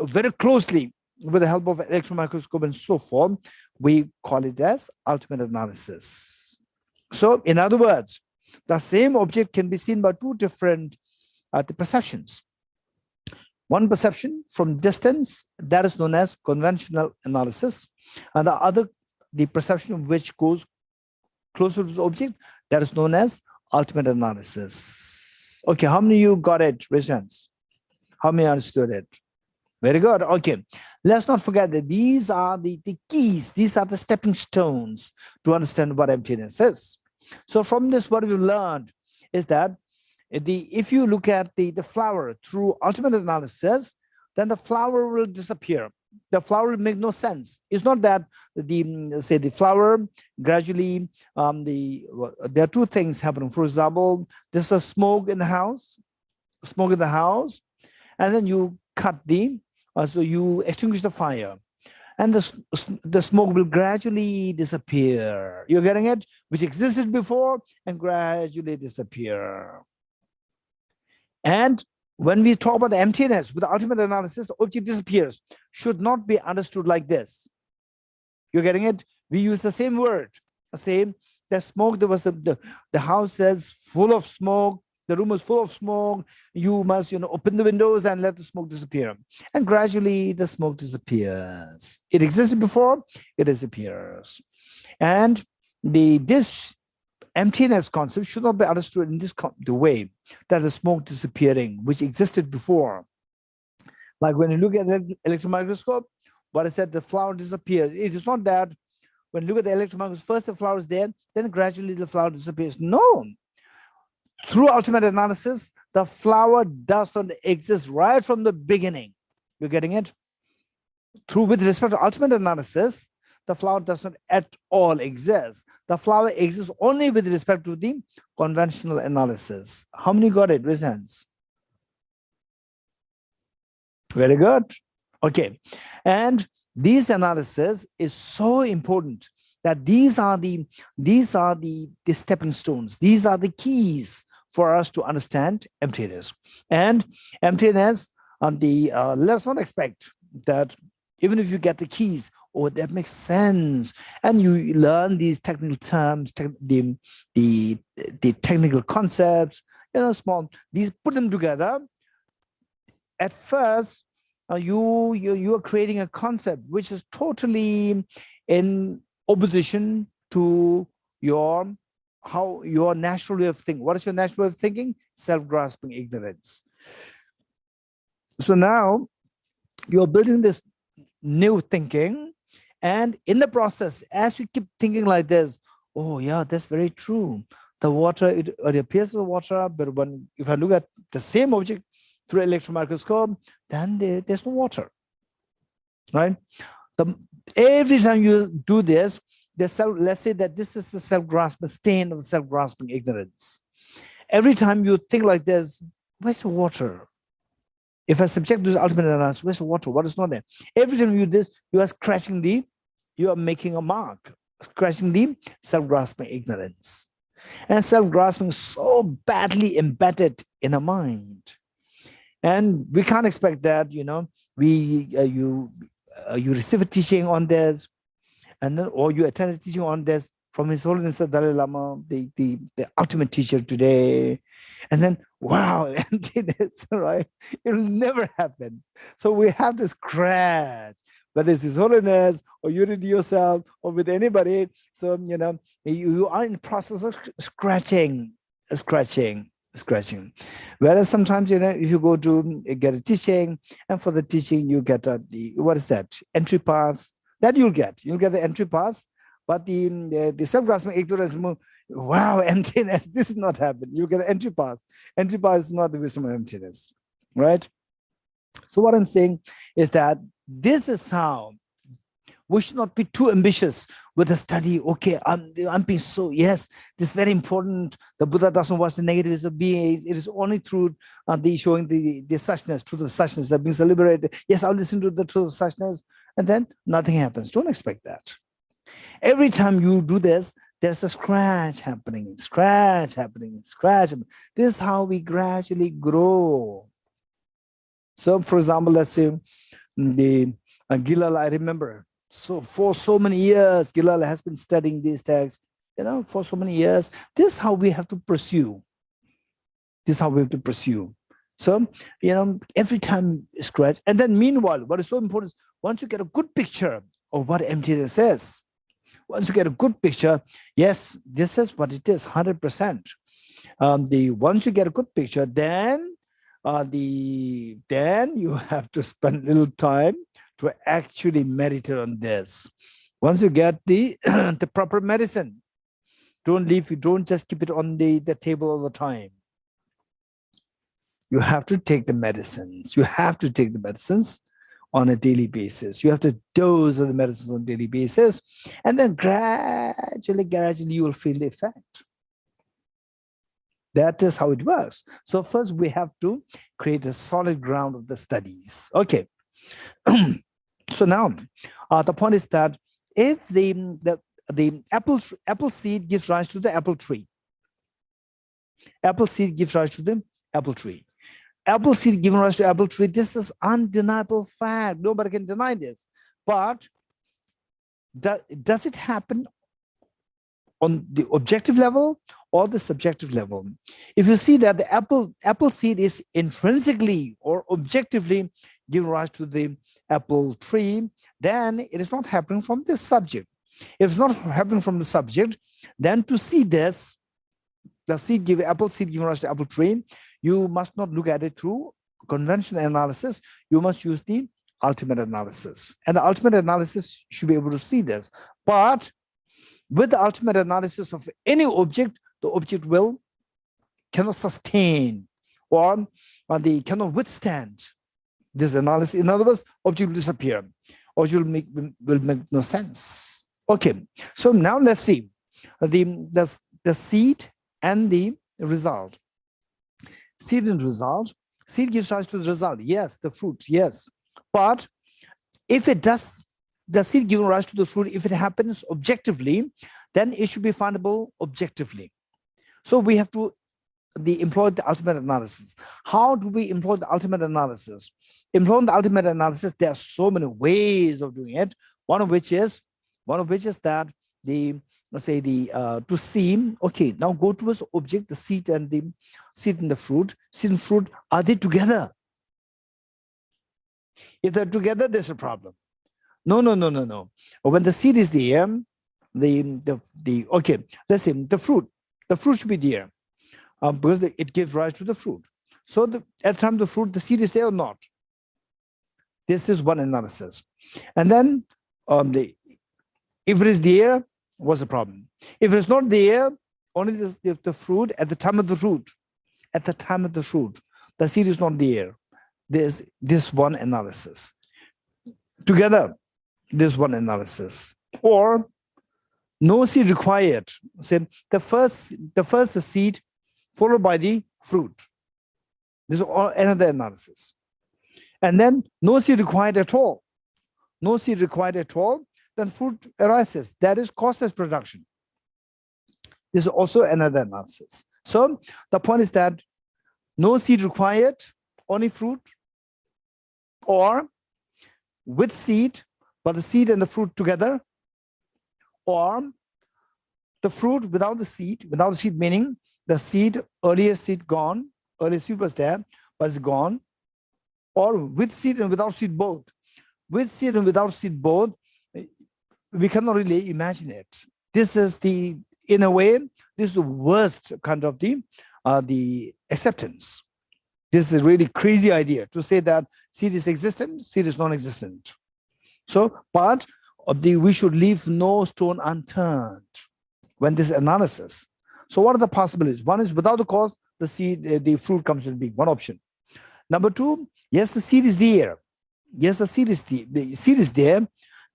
very closely with the help of electron microscope and so forth, we call it as ultimate analysis. So in other words, the same object can be seen by two different perceptions. One perception from distance, that is known as conventional analysis, and the other, the perception which goes closer to the object, that is known as ultimate analysis. Okay, how many of you got it? Raise hands. How many understood it? Very good. Okay, let's not forget that these are the keys, these are the stepping stones to understand what emptiness is. So from this, what we've learned is that if you look at the flower through ultimate analysis, then the flower will disappear. The flower will make no sense. It's not that the flower gradually, there are two things happening. For example, there's a smoke in the house, and then you cut so you extinguish the fire, and the smoke will gradually disappear. You're getting it? Which existed before and gradually disappear. And when we talk about the emptiness with the ultimate analysis, the object disappears. Should not be understood like this. You're getting it? We use the same word. Same. The smoke, there was the house is full of smoke. The room is full of smoke. You must, open the windows and let the smoke disappear. And gradually the smoke disappears. It existed before, it disappears. And this emptiness concept should not be understood in the way that the smoke disappearing, which existed before. Like when you look at the electron microscope, what I said, the flower disappears. It is not that when you look at the electron microscope, first the flower is there, then gradually the flower disappears. No. Through ultimate analysis, the flower does not exist right from the beginning. You're getting it? With respect to ultimate analysis, the flower does not at all exist. The flower exists only with respect to the conventional analysis. How many got it? Raise hands. Very good. Okay. And this analysis is so important that these are the stepping stones. These are the keys for us to understand emptiness. And emptiness, let's not expect that even if you get the keys, that makes sense, and you learn these technical terms, the technical concepts, these, put them together. At first, you are creating a concept which is totally in opposition to your natural way of thinking. What is your natural way of thinking? Self-grasping ignorance. So now you're building this new thinking, and in the process, as you keep thinking like this, oh yeah, that's very true. The water, it appears as water, but if I look at the same object through electron microscope, then there's no water, right? Every time you do this, let's say that this is the self-grasping stain of self-grasping ignorance. Every time you think like this, where's the water? If I subject to this ultimate analysis, where's the water? What is not there? Every time you do this, you are making a mark, scratching the self-grasping ignorance. And self-grasping is so badly embedded in a mind. And we can't expect that, you receive a teaching on this, and then, or you attend a teaching on this from His Holiness the Dalai Lama, the ultimate teacher today, and then, wow, emptiness, right? It will never happen. So we have to scratch. whether it's His Holiness or unity yourself or with anybody. So, you are in the process of scratching. Whereas sometimes, if you go to get a teaching, and for the teaching, you get what is that? Entry pass. That you'll get the entry pass. But the self-grasping ignorance, wow, emptiness, this is not happening. You get an entry pass. Entry pass is not the wisdom of emptiness, right? So what I'm saying is that this is how we should not be too ambitious with the study. Okay, I'm being so, yes, this is very important. The Buddha doesn't watch the negatives of being. It is only through showing the suchness, truth of suchness that being liberated. Yes, I'll listen to the truth of suchness, and then nothing happens. Don't expect that. Every time you do this, there's a scratch happening. This is how we gradually grow. So, for example, let's say the Gilal, I remember. So for so many years, Gilal has been studying these texts, for so many years. This is how we have to pursue. So, every time scratch. And then meanwhile, what is so important is once you get a good picture of what emptiness is, once you get a good picture, yes, this is what it is, 100%. Once you get a good picture, then you have to spend a little time to actually meditate on this. Once you get the proper medicine, don't just keep it on the table all the time. You have to take the medicines. On a daily basis. You have to dose of the medicines on a daily basis, and then gradually you will feel the effect. That is how it works. So first we have to create a solid ground of the studies. Okay. So now the point is that if the apple seed gives rise to the apple tree, apple seed gives rise to the apple tree. Apple seed given rise to apple tree, this is undeniable fact. Nobody can deny this. But does it happen on the objective level or the subjective level? If you see that the apple seed is intrinsically or objectively given rise to the apple tree, then it is not happening from this subject. If it's not happening from the subject, then to see this, the apple seed given rise to apple tree, you must not look at it through conventional analysis. You must use the ultimate analysis. And the ultimate analysis should be able to see this. But with the ultimate analysis of any object, the object cannot sustain or they cannot withstand this analysis. In other words, object will disappear or will make no sense. Okay, so now let's see the seed and the result. Seed and result. Seed gives rise to the result. Yes, the fruit. Yes, but if it does, the seed giving rise to the fruit, if it happens objectively, then it should be findable objectively. So we have to employ the ultimate analysis. How do we employ the ultimate analysis? Employing the ultimate analysis, there are so many ways of doing it. One of which is that to see, okay, now go towards the object, the seed and the fruit. Seed and fruit, are they together? If they're together, there's a problem. No. When the seed is there, okay, let's say the fruit should be there because it gives rise to the fruit. So at the time the fruit, the seed is there or not? This is one analysis. And then if it is there, what's the problem? If it's not there, only the fruit at the time of the fruit. At the time of the fruit, the seed is not there. There's this one analysis. Together, this one analysis. Or no seed required. Say the first the seed, followed by the fruit. This is another analysis. And then no seed required at all. No seed required at all. Then fruit arises. That is causeless production. This is also another analysis. So the point is that no seed required, only fruit, or with seed, but the seed and the fruit together, or the fruit without the seed meaning the seed, earlier seed gone, earlier seed was there, but it's gone, or with seed and without seed both. with seed and without seed both, we cannot really imagine it. This is in a way, this is the worst kind of the acceptance. This is a really crazy idea to say that seed is existent, seed is non-existent. So part of we should leave no stone unturned when this analysis. So what are the possibilities? One is without the cause, the seed, the fruit comes to being, one option. Number two, yes, the seed is there. Yes, the seed is there.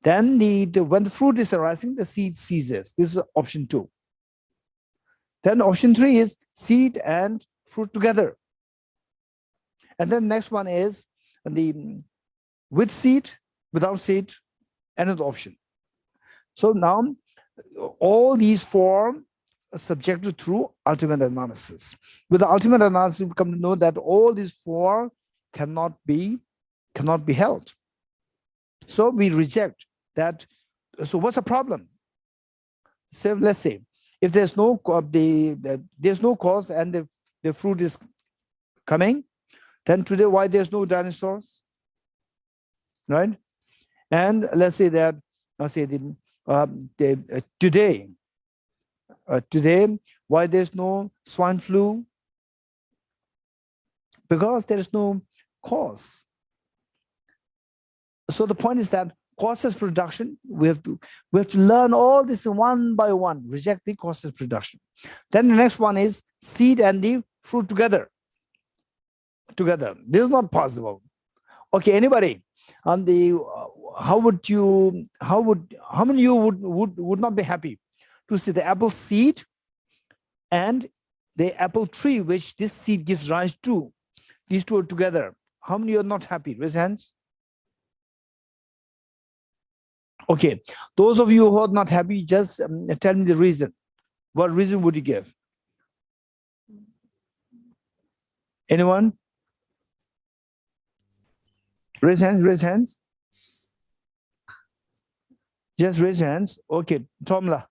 Then when the fruit is arising, the seed ceases. This is option 2. Then option 3 is seed and fruit together. And then next one is with seed, without seed, another option. So now all these 4 are subjected through ultimate analysis. With the ultimate analysis, we come to know that all these 4 cannot be held. So we reject that. So what's the problem? So let's say if there's no there's no cause and the fruit is coming, then today why there's no dinosaurs, right? And let's say that today why there's no swine flu, because there is no cause. So the point is that causes production, we have to learn all this one by one, reject the causes production. Then the next one is seed and the fruit together. This is not possible. Okay, anybody on how many of you would not be happy to see the apple seed and the apple tree which this seed gives rise to? These 2 are together. How many are not happy? Raise hands. Okay, those of you who are not happy, just tell me the reason. What reason would you give? Anyone? Raise hands. Just raise hands. Okay, Tomla.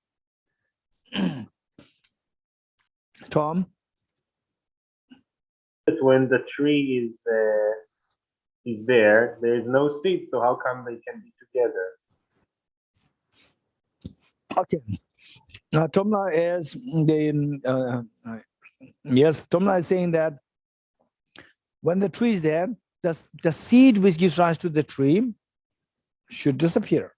Tom? When the tree is there is no seed, so how come they can be together? Okay. Tomla is yes, Tomla is saying that when the tree is there, the seed which gives rise to the tree should disappear.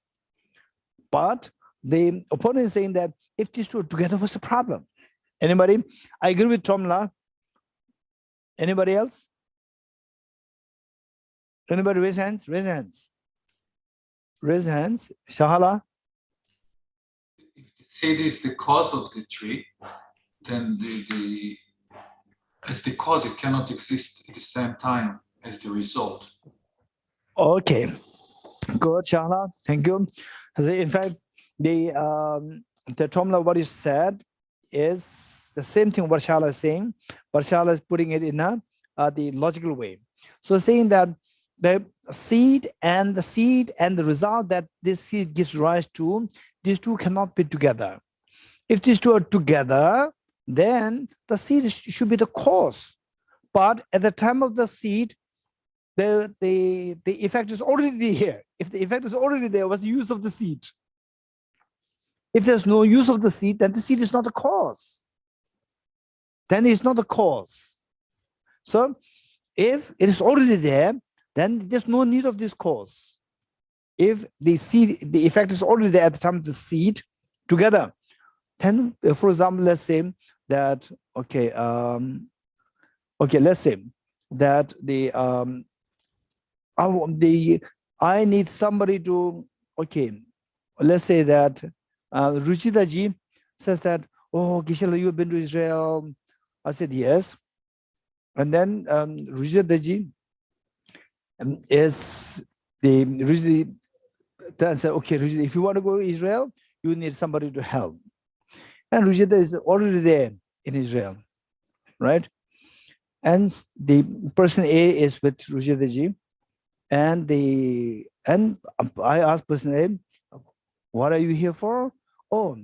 But the opponent is saying that if these 2 are together, what's the problem? Anybody? I agree with Tomla. Anybody else? Anybody raise hands? Raise hands. Raise hands. Shahala? If the seed is the cause of the tree, then as the cause, it cannot exist at the same time as the result. Okay, good, Shahala. Thank you. In fact, the Tomla, what you said is the same thing what Shahala is saying, but Shahala is putting it in the logical way. So saying that the seed and the result that this seed gives rise to, these 2 cannot be together. If these 2 are together, then the seed should be the cause. But at the time of the seed, the effect is already here. If the effect is already there, what's the use of the seed? If there's no use of the seed, then the seed is not the cause. Then it's not the cause. So if it is already there, then there's no need of this cause. If the effect is already there at the time of the seed together, then, for example, let's say that, let's say that I need somebody to, let's say that Ruchita ji says that, oh, Geshe, you've been to Israel. I said, yes. And then Ruchita ji is the Ruchita then said, okay, Ruchita, if you want to go to Israel, you need somebody to help. And Ruchita is already there in Israel, right? And the person A is with Ruchita ji, and I asked person A, what are you here for? Oh,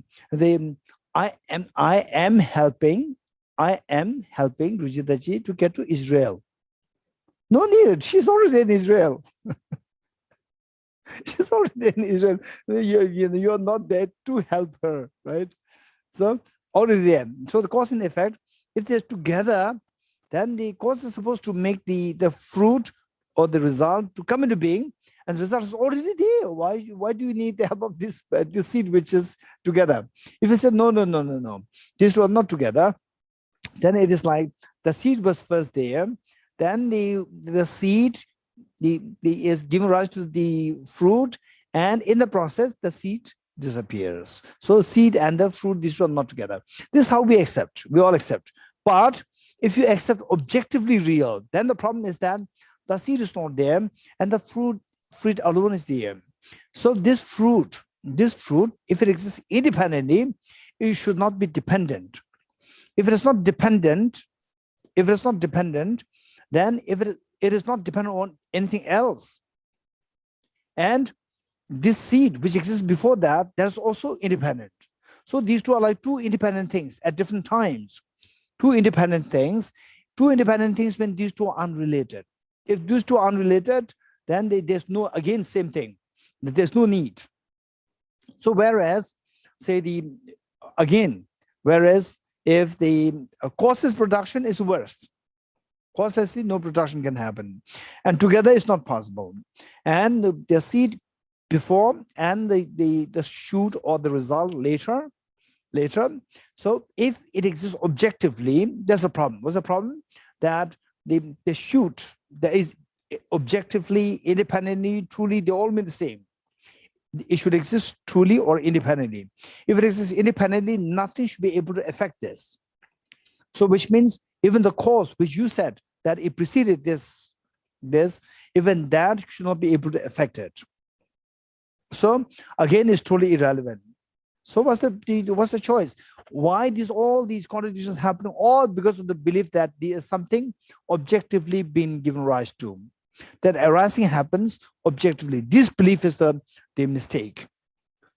I am helping Ruchita ji to get to Israel. No need, she's already in Israel. She's already in Israel. You're not there to help her, right? So already there. So the cause and effect, if they're together, then the cause is supposed to make the fruit or the result to come into being, and the result is already there. Why do you need the help of this seed which is together? If you say no, these two are not together, then it is like the seed was first there, then the seed is giving rise to the fruit, and in the process the seed disappears. So seed and the fruit, these two are not together. This is how we accept. We all accept. But if you accept objectively real, then the problem is that the seed is not there and the fruit alone is there. So this fruit, if it exists independently, it should not be dependent. If it is not dependent, then it is not dependent on anything else. And this seed which exists before that is also independent. So these two are like two independent things at different times. Two independent things when these two are unrelated. If these two are unrelated, then there's no, again, same thing, there's no need. So whereas if the causes production is worst, causes no production can happen, and together is not possible. And the seed before and the shoot or the result later. So if it exists objectively, there's a problem. What's the problem? That the shoot that is objectively, independently, truly, they all mean the same. It should exist truly or independently. If it exists independently, nothing should be able to affect this. So which means even the cause which you said that it preceded this, even that should not be able to affect it. So again, it's totally irrelevant. So what's the choice? Why all these contradictions happening? All because of the belief that there is something objectively being given rise to. That arising happens objectively. This belief is the mistake.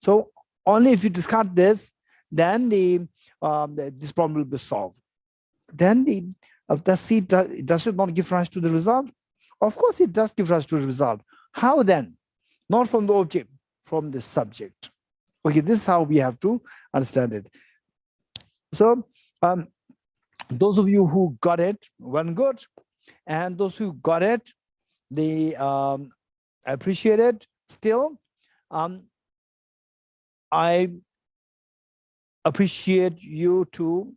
So only if you discard this, then this problem will be solved. Then the seed does it not give rise to the result? Of course, it does give rise to the result. How then? Not from the object, from the subject. Okay, this is how we have to understand it. So those of you who got it, well, good. And those who got it, they appreciate it. Still, I appreciate you to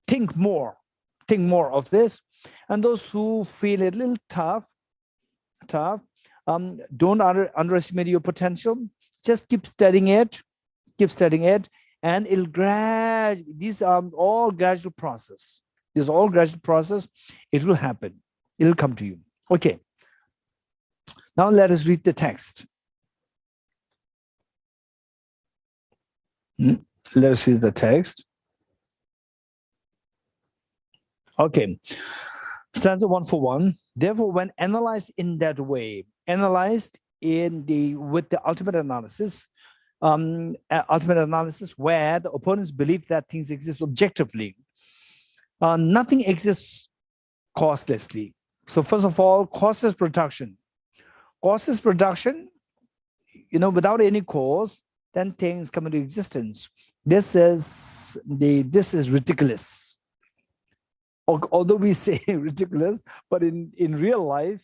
think more of this. And those who feel a little tough, don't underestimate your potential. Just keep studying it, and it'll these are all gradual process. It will happen. It'll come to you. Okay. Now let us read the text. Let us read the text. Okay. Stanza 141. Therefore, when analyzed in that way, with the ultimate analysis where the opponents believe that things exist objectively, nothing exists causelessly. So first of all, causeless production, without any cause, then things come into existence. This is ridiculous. Although we say ridiculous, but in real life,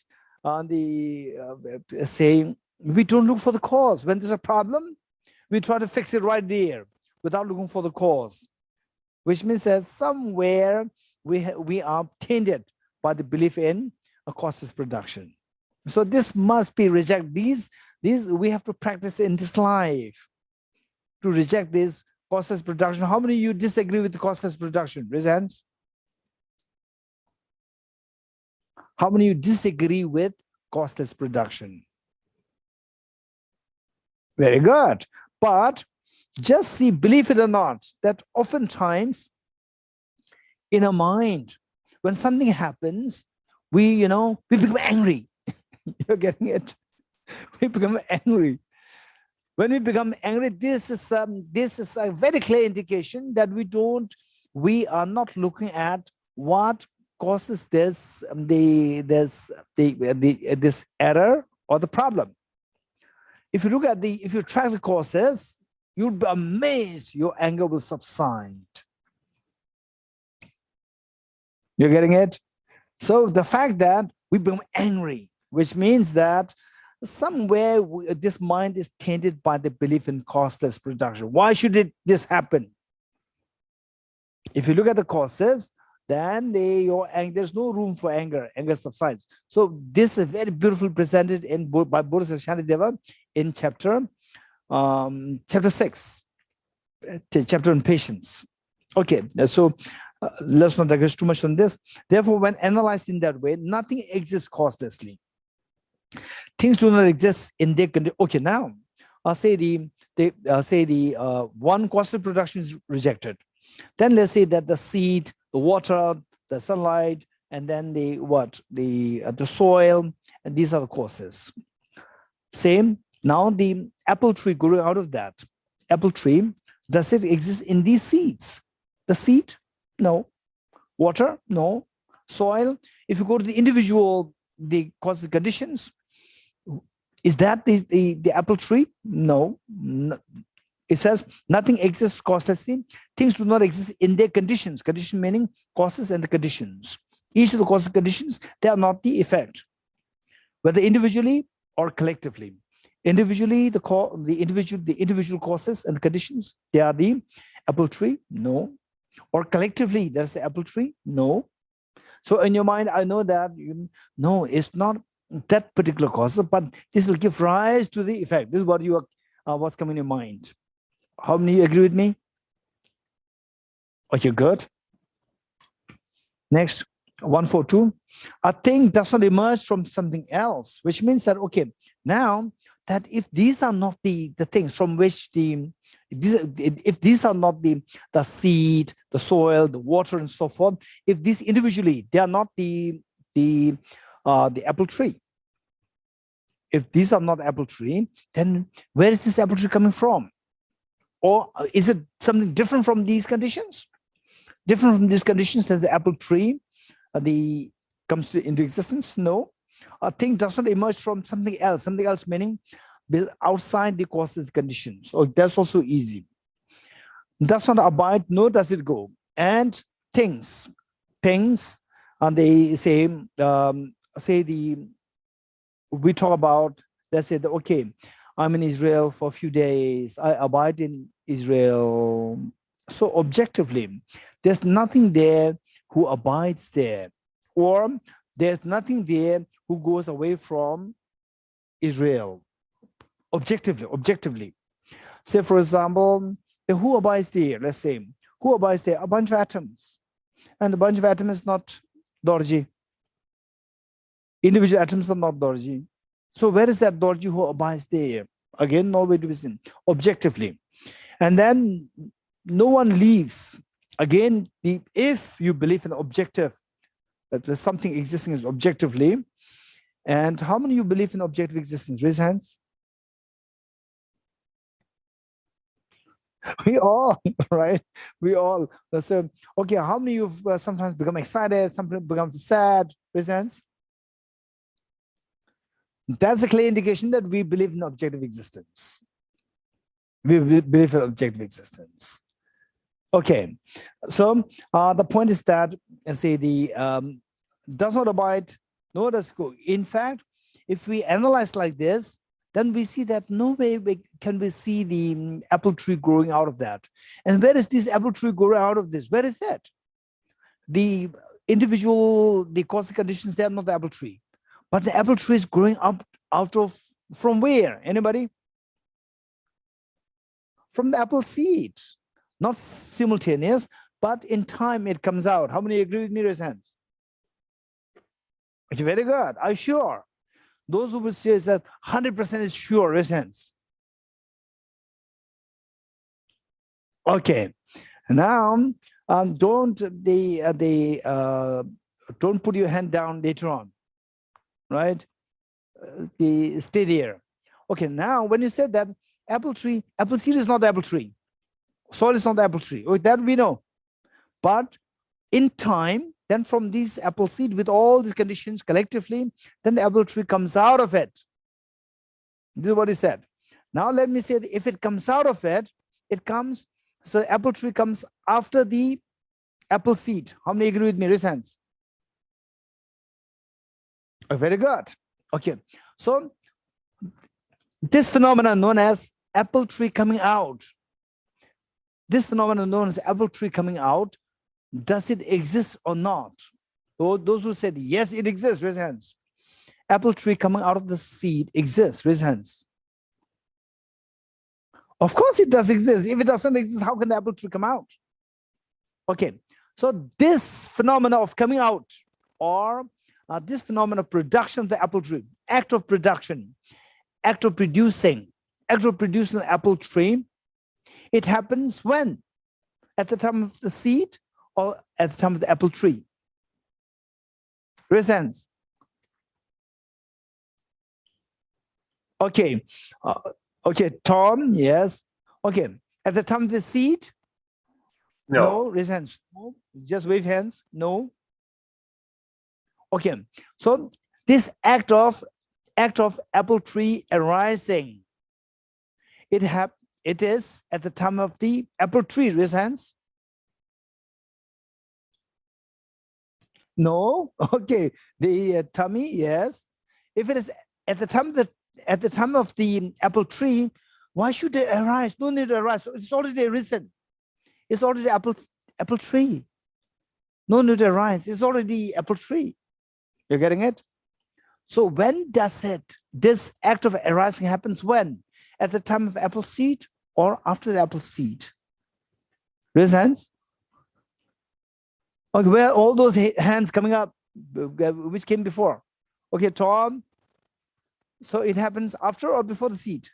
saying we don't look for the cause. When there's a problem, we try to fix it right there without looking for the cause, which means that somewhere we are tainted by the belief in a causeless production. So this must be rejected. These we have to practice in this life to reject this causeless production. How many of you disagree with the causeless production? Raise hands. How many of you disagree with causeless production? Very good. But just see, believe it or not, that oftentimes in our mind, when something happens, we become angry. You're getting it? We become angry. When we become angry, this is a very clear indication that we are not looking at what causes this error or the problem. If you look at if you track the causes, you'll be amazed your anger will subside. You're getting it? So the fact that we become angry, which means that somewhere this mind is tainted by the belief in causeless production. Why should this happen? If you look at the causes, then there's no room for anger. Anger subsides. So this is very beautifully presented by Bodhisattva Shantideva in chapter 6, chapter on patience. Okay, so let's not digress too much on this. Therefore, when analyzed in that way, nothing exists causelessly. Things do not exist in their condition. Okay, now I'll say the one causeless production is rejected. Then let's say that the seed, the water, the sunlight, and then the soil, and these are the causes. Same. Now the apple tree growing out of that apple tree, does it exist in these seeds? The seed? No. Water? No. Soil? If you go to the individual, the causes conditions, is that the apple tree? No. It says nothing exists causelessly. Things do not exist in their conditions. Condition meaning causes and the conditions. Each of the causes and conditions, they are not the effect, whether individually or collectively. Individually, the individual causes and the conditions, they are the apple tree? No. Or collectively, there's the apple tree? No. So in your mind, I know that no, it's not that particular cause, but this will give rise to the effect. This is what you are, what's coming in your mind. How many agree with me? Okay, good. Next, 142. A thing does not emerge from something else, which means that, okay, now that if these are not the things from which if these are not the seed, the soil, the water, and so forth, if these individually, they are not the apple tree. If these are not the apple tree, then where is this apple tree coming from? Or is it something different from these conditions? Different from these conditions as the apple tree comes into existence? No. A thing does not emerge from something else. Something else meaning outside the causes conditions. So that's also easy. Does not abide, nor does it go. And things, and they say, we talk about, let's say that, okay, I'm in Israel for a few days, I abide in Israel. So objectively, there's nothing there who abides there, or there's nothing there who goes away from Israel. Objectively. Say, for example, who abides there? Let's say, who abides there? A bunch of atoms. And a bunch of atoms is not Dorji. Individual atoms are not Dorji. So where is that Dorji who abides there? Again, no way to be seen. Objectively. And then no one leaves. Again, if you believe in objective, that there's something existing is objectively, and how many of you believe in objective existence? Raise hands. We all, right? We all. So, okay, how many of you sometimes become excited, sometimes become sad? Raise hands. That's a clear indication that we believe in objective existence. We believe in objective existence. Okay, so the point is that, say, does not abide, nor does go. In fact, if we analyze like this, then we see that no way can we see the apple tree growing out of that. And where is this apple tree growing out of this? Where is that? The individual, the causal conditions, they are not the apple tree. But the apple tree is growing up from where? Anybody? From the apple seed. Not simultaneous, but in time it comes out. How many agree with me? Raise hands. Okay, very good. Are you sure? Those who will say that 100% is sure, raise hands. Okay. Now, don't put your hand down later on, right? Stay there. Okay. Now, when you said that apple tree, apple seed is not the apple tree. Soil is not the apple tree. Oh, that we know. But in time, then from this apple seed with all these conditions collectively, then the apple tree comes out of it. This is what he said. Now let me say that if it comes out of it, it comes, so the apple tree comes after the apple seed. How many agree with me? Raise hands. Oh, very good. Okay, so this phenomenon known as apple tree coming out, this phenomenon known as apple tree coming out, does it exist or not? Those who said yes, it exists, raise hands. Apple tree coming out of the seed exists, raise hands. Of course it does exist. If it doesn't exist, how can the apple tree come out? Okay, so this phenomenon of coming out, or this phenomenon of production of the apple tree, act of production, act of producing the apple tree, it happens when? At the time of the seed or at the time of the apple tree? Raise hands. Okay, okay, Tom, yes. Okay, at the time of the seed? No, raise hands. No, just wave hands. No. Okay, so this act of apple tree arising, it is at the time of the apple tree. Raise hands. No. Okay, the tummy, yes. If it is at the time of the apple tree, why should it arise? No need to arise. It's already arisen. It's already apple tree. No need to arise. It's already apple tree. You're getting it? So when does this act of arising happens when? At the time of apple seed or after the apple seed? Raise hands. Okay, where are all those hands coming up, which came before? Okay, Tom. So it happens after or before the seed?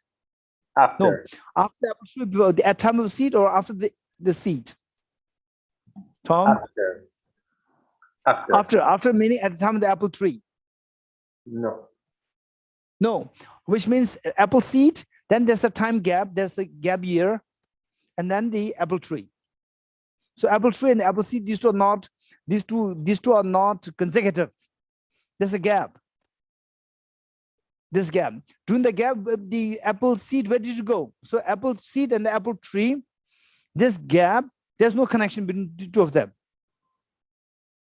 After. No, after the apple tree, before, at time of the seed or after the seed? Tom? After meaning at the time of the apple tree? No. No, which means apple seed, then there's a time gap, there's a gap year, and then the apple tree. So apple tree and apple seed, these two are not consecutive. There's a gap. This gap. During the gap, the apple seed, where did you go? So apple seed and the apple tree, this gap, there's no connection between the two of them.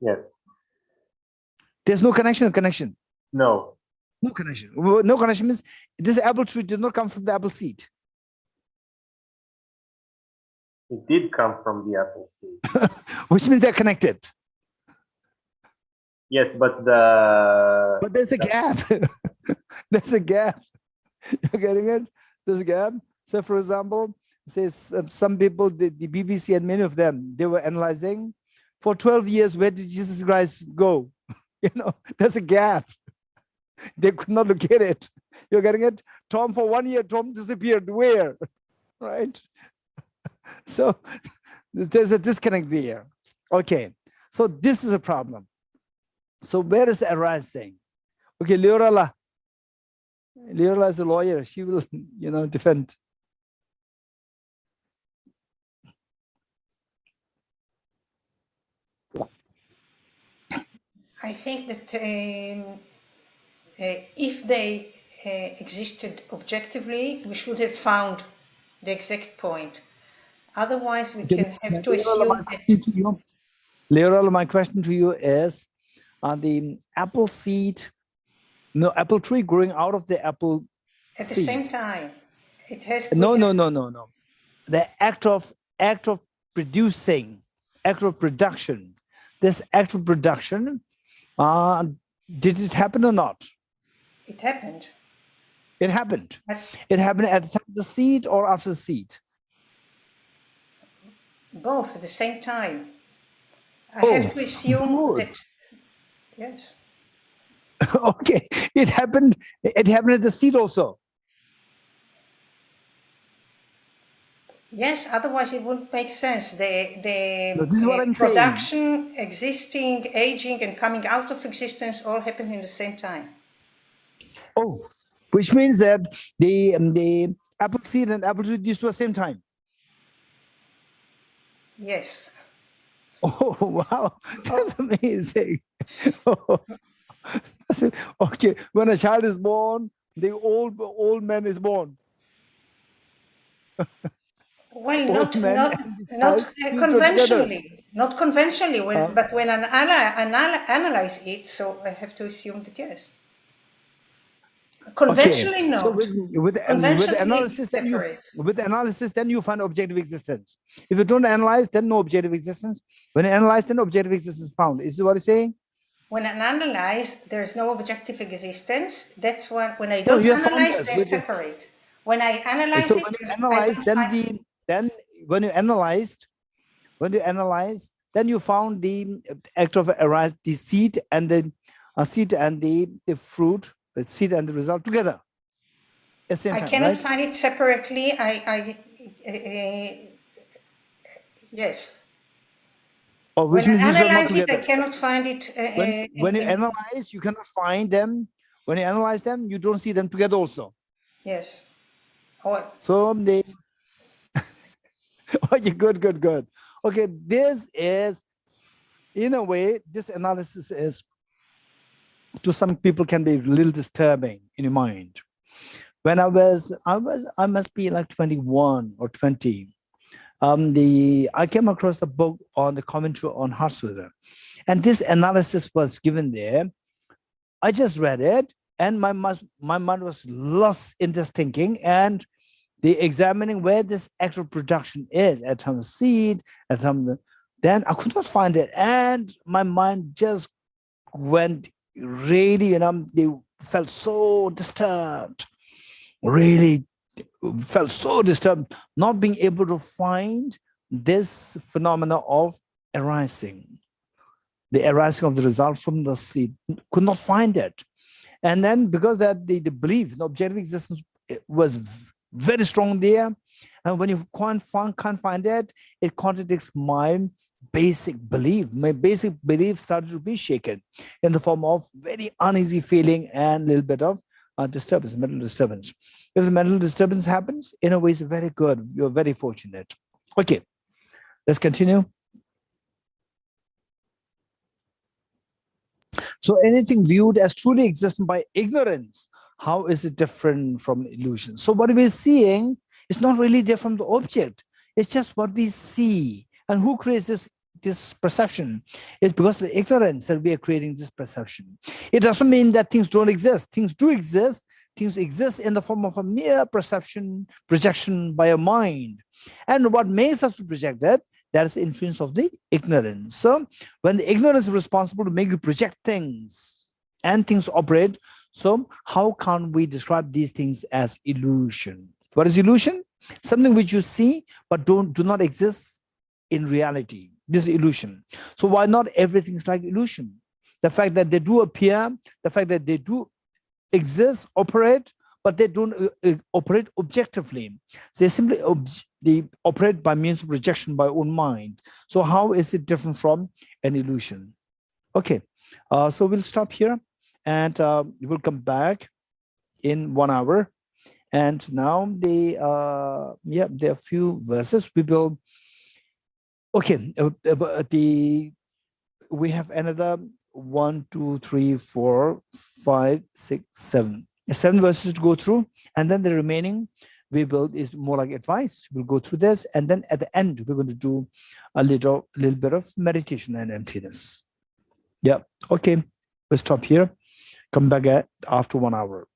Yes. There's no connection. No. No connection. No connection means this apple tree did not come from the apple seed. It did come from the apple seed. Which means they're connected. Yes, but there's a gap. There's a gap. You're getting it? There's a gap. So for example, says some people, the BBC and many of them, they were analyzing for 12 years, where did Jesus Christ go? You know, there's a gap. They could not locate it. You're getting it? Tom, for 1 year, Tom disappeared. Where? Right? So there's a disconnect there. Okay, so this is a problem. So where is the arising? Okay, Leorala is a lawyer. She will, defend. I think that if they existed objectively, we should have found the exact point. Otherwise, we can have to assume that. Leorala, my question to you is, the apple seed, apple tree growing out of the apple at seed. The same time, it has to no. The act of producing, act of production. This act of production, did it happen or not? It happened. It happened. It happened at the time of the seed or after the seed? Both at the same time. I have to assume that. Yes. Okay, it happened at the seed also. Yes, otherwise it wouldn't make sense. The this is what I'm production, saying. Existing, aging, and coming out of existence all happen in the same time. Oh, which means that the apple seed and apple tree, these two at the same time. Yes. Oh, wow, that's amazing. Oh. Okay, when a child is born, the old man is born. Well, Old men not and the child used to conventionally, not conventionally. together. But when I analyze it, so I have to assume that yes. Conventionally, Okay, so not. with Conventionally analysis, separate. then you find objective existence. If you don't analyze, then no objective existence. When you analyze, then objective existence is found. Is this what you're saying? When I analyze, there's no objective existence. That's when I No, don't you have found analyze, this they with the, separate. When I analyze so it, when you I analyze, don't then find. when you analyze, then you found the act of arise, the seed and the seed and the fruit, the seed and the result together at the same I time, cannot right? find it separately. Yes. Or which When means I these are not analyze it, I together. cannot find it. When you analyze, you cannot find them. When you analyze them, you don't see them together also. Yes. Or So they, okay, good. Okay, this is, in a way, this analysis is, to some people can be a little disturbing in your mind. When I must be like 21 or 20. I came across a book on the commentary on Heart Sutra, and this analysis was given there. I just read it, and my mind was lost in this thinking and the examining where this actual production is at time of seed, at time. Then I could not find it, and my mind just went really, they felt so disturbed. Really felt so disturbed, not being able to find this phenomena of arising, the arising of the result from the seed, could not find it. And then because that the belief, the objective existence was very strong there, and when you can't find it, it contradicts my basic belief. My basic belief started to be shaken in the form of very uneasy feeling and a little bit of disturbance, mental disturbance. If the mental disturbance happens, in a way, it's very good. You're very fortunate. Okay, let's continue. So anything viewed as truly existent by ignorance, how is it different from illusion? So what we're seeing is not really different from the object. It's just what we see. And who creates this perception? It's because of the ignorance that we are creating this perception. It doesn't mean that things don't exist. Things do exist. Things exist in the form of a mere perception, projection by a mind. And what makes us project that is the influence of the ignorance. So when the ignorance is responsible to make you project things and things operate, so how can we describe these things as illusion? What is illusion? Something which you see but do not exist in reality. This is illusion. So why not everything is like illusion? The fact that they do appear, the fact that they do exist, operate, but they don't operate objectively. They simply they operate by means of projection by own mind. So how is it different from an illusion? Okay, so we'll stop here, and we'll come back in 1 hour. And now there are a few verses we will. Okay, we have another 1, 2, 3, 4, 5, 6, 7. 7 verses to go through, and then the remaining is more like advice. We'll go through this, and then at the end we're going to do a little bit of meditation and emptiness. Yeah. Okay. We'll stop here. Come back after 1 hour.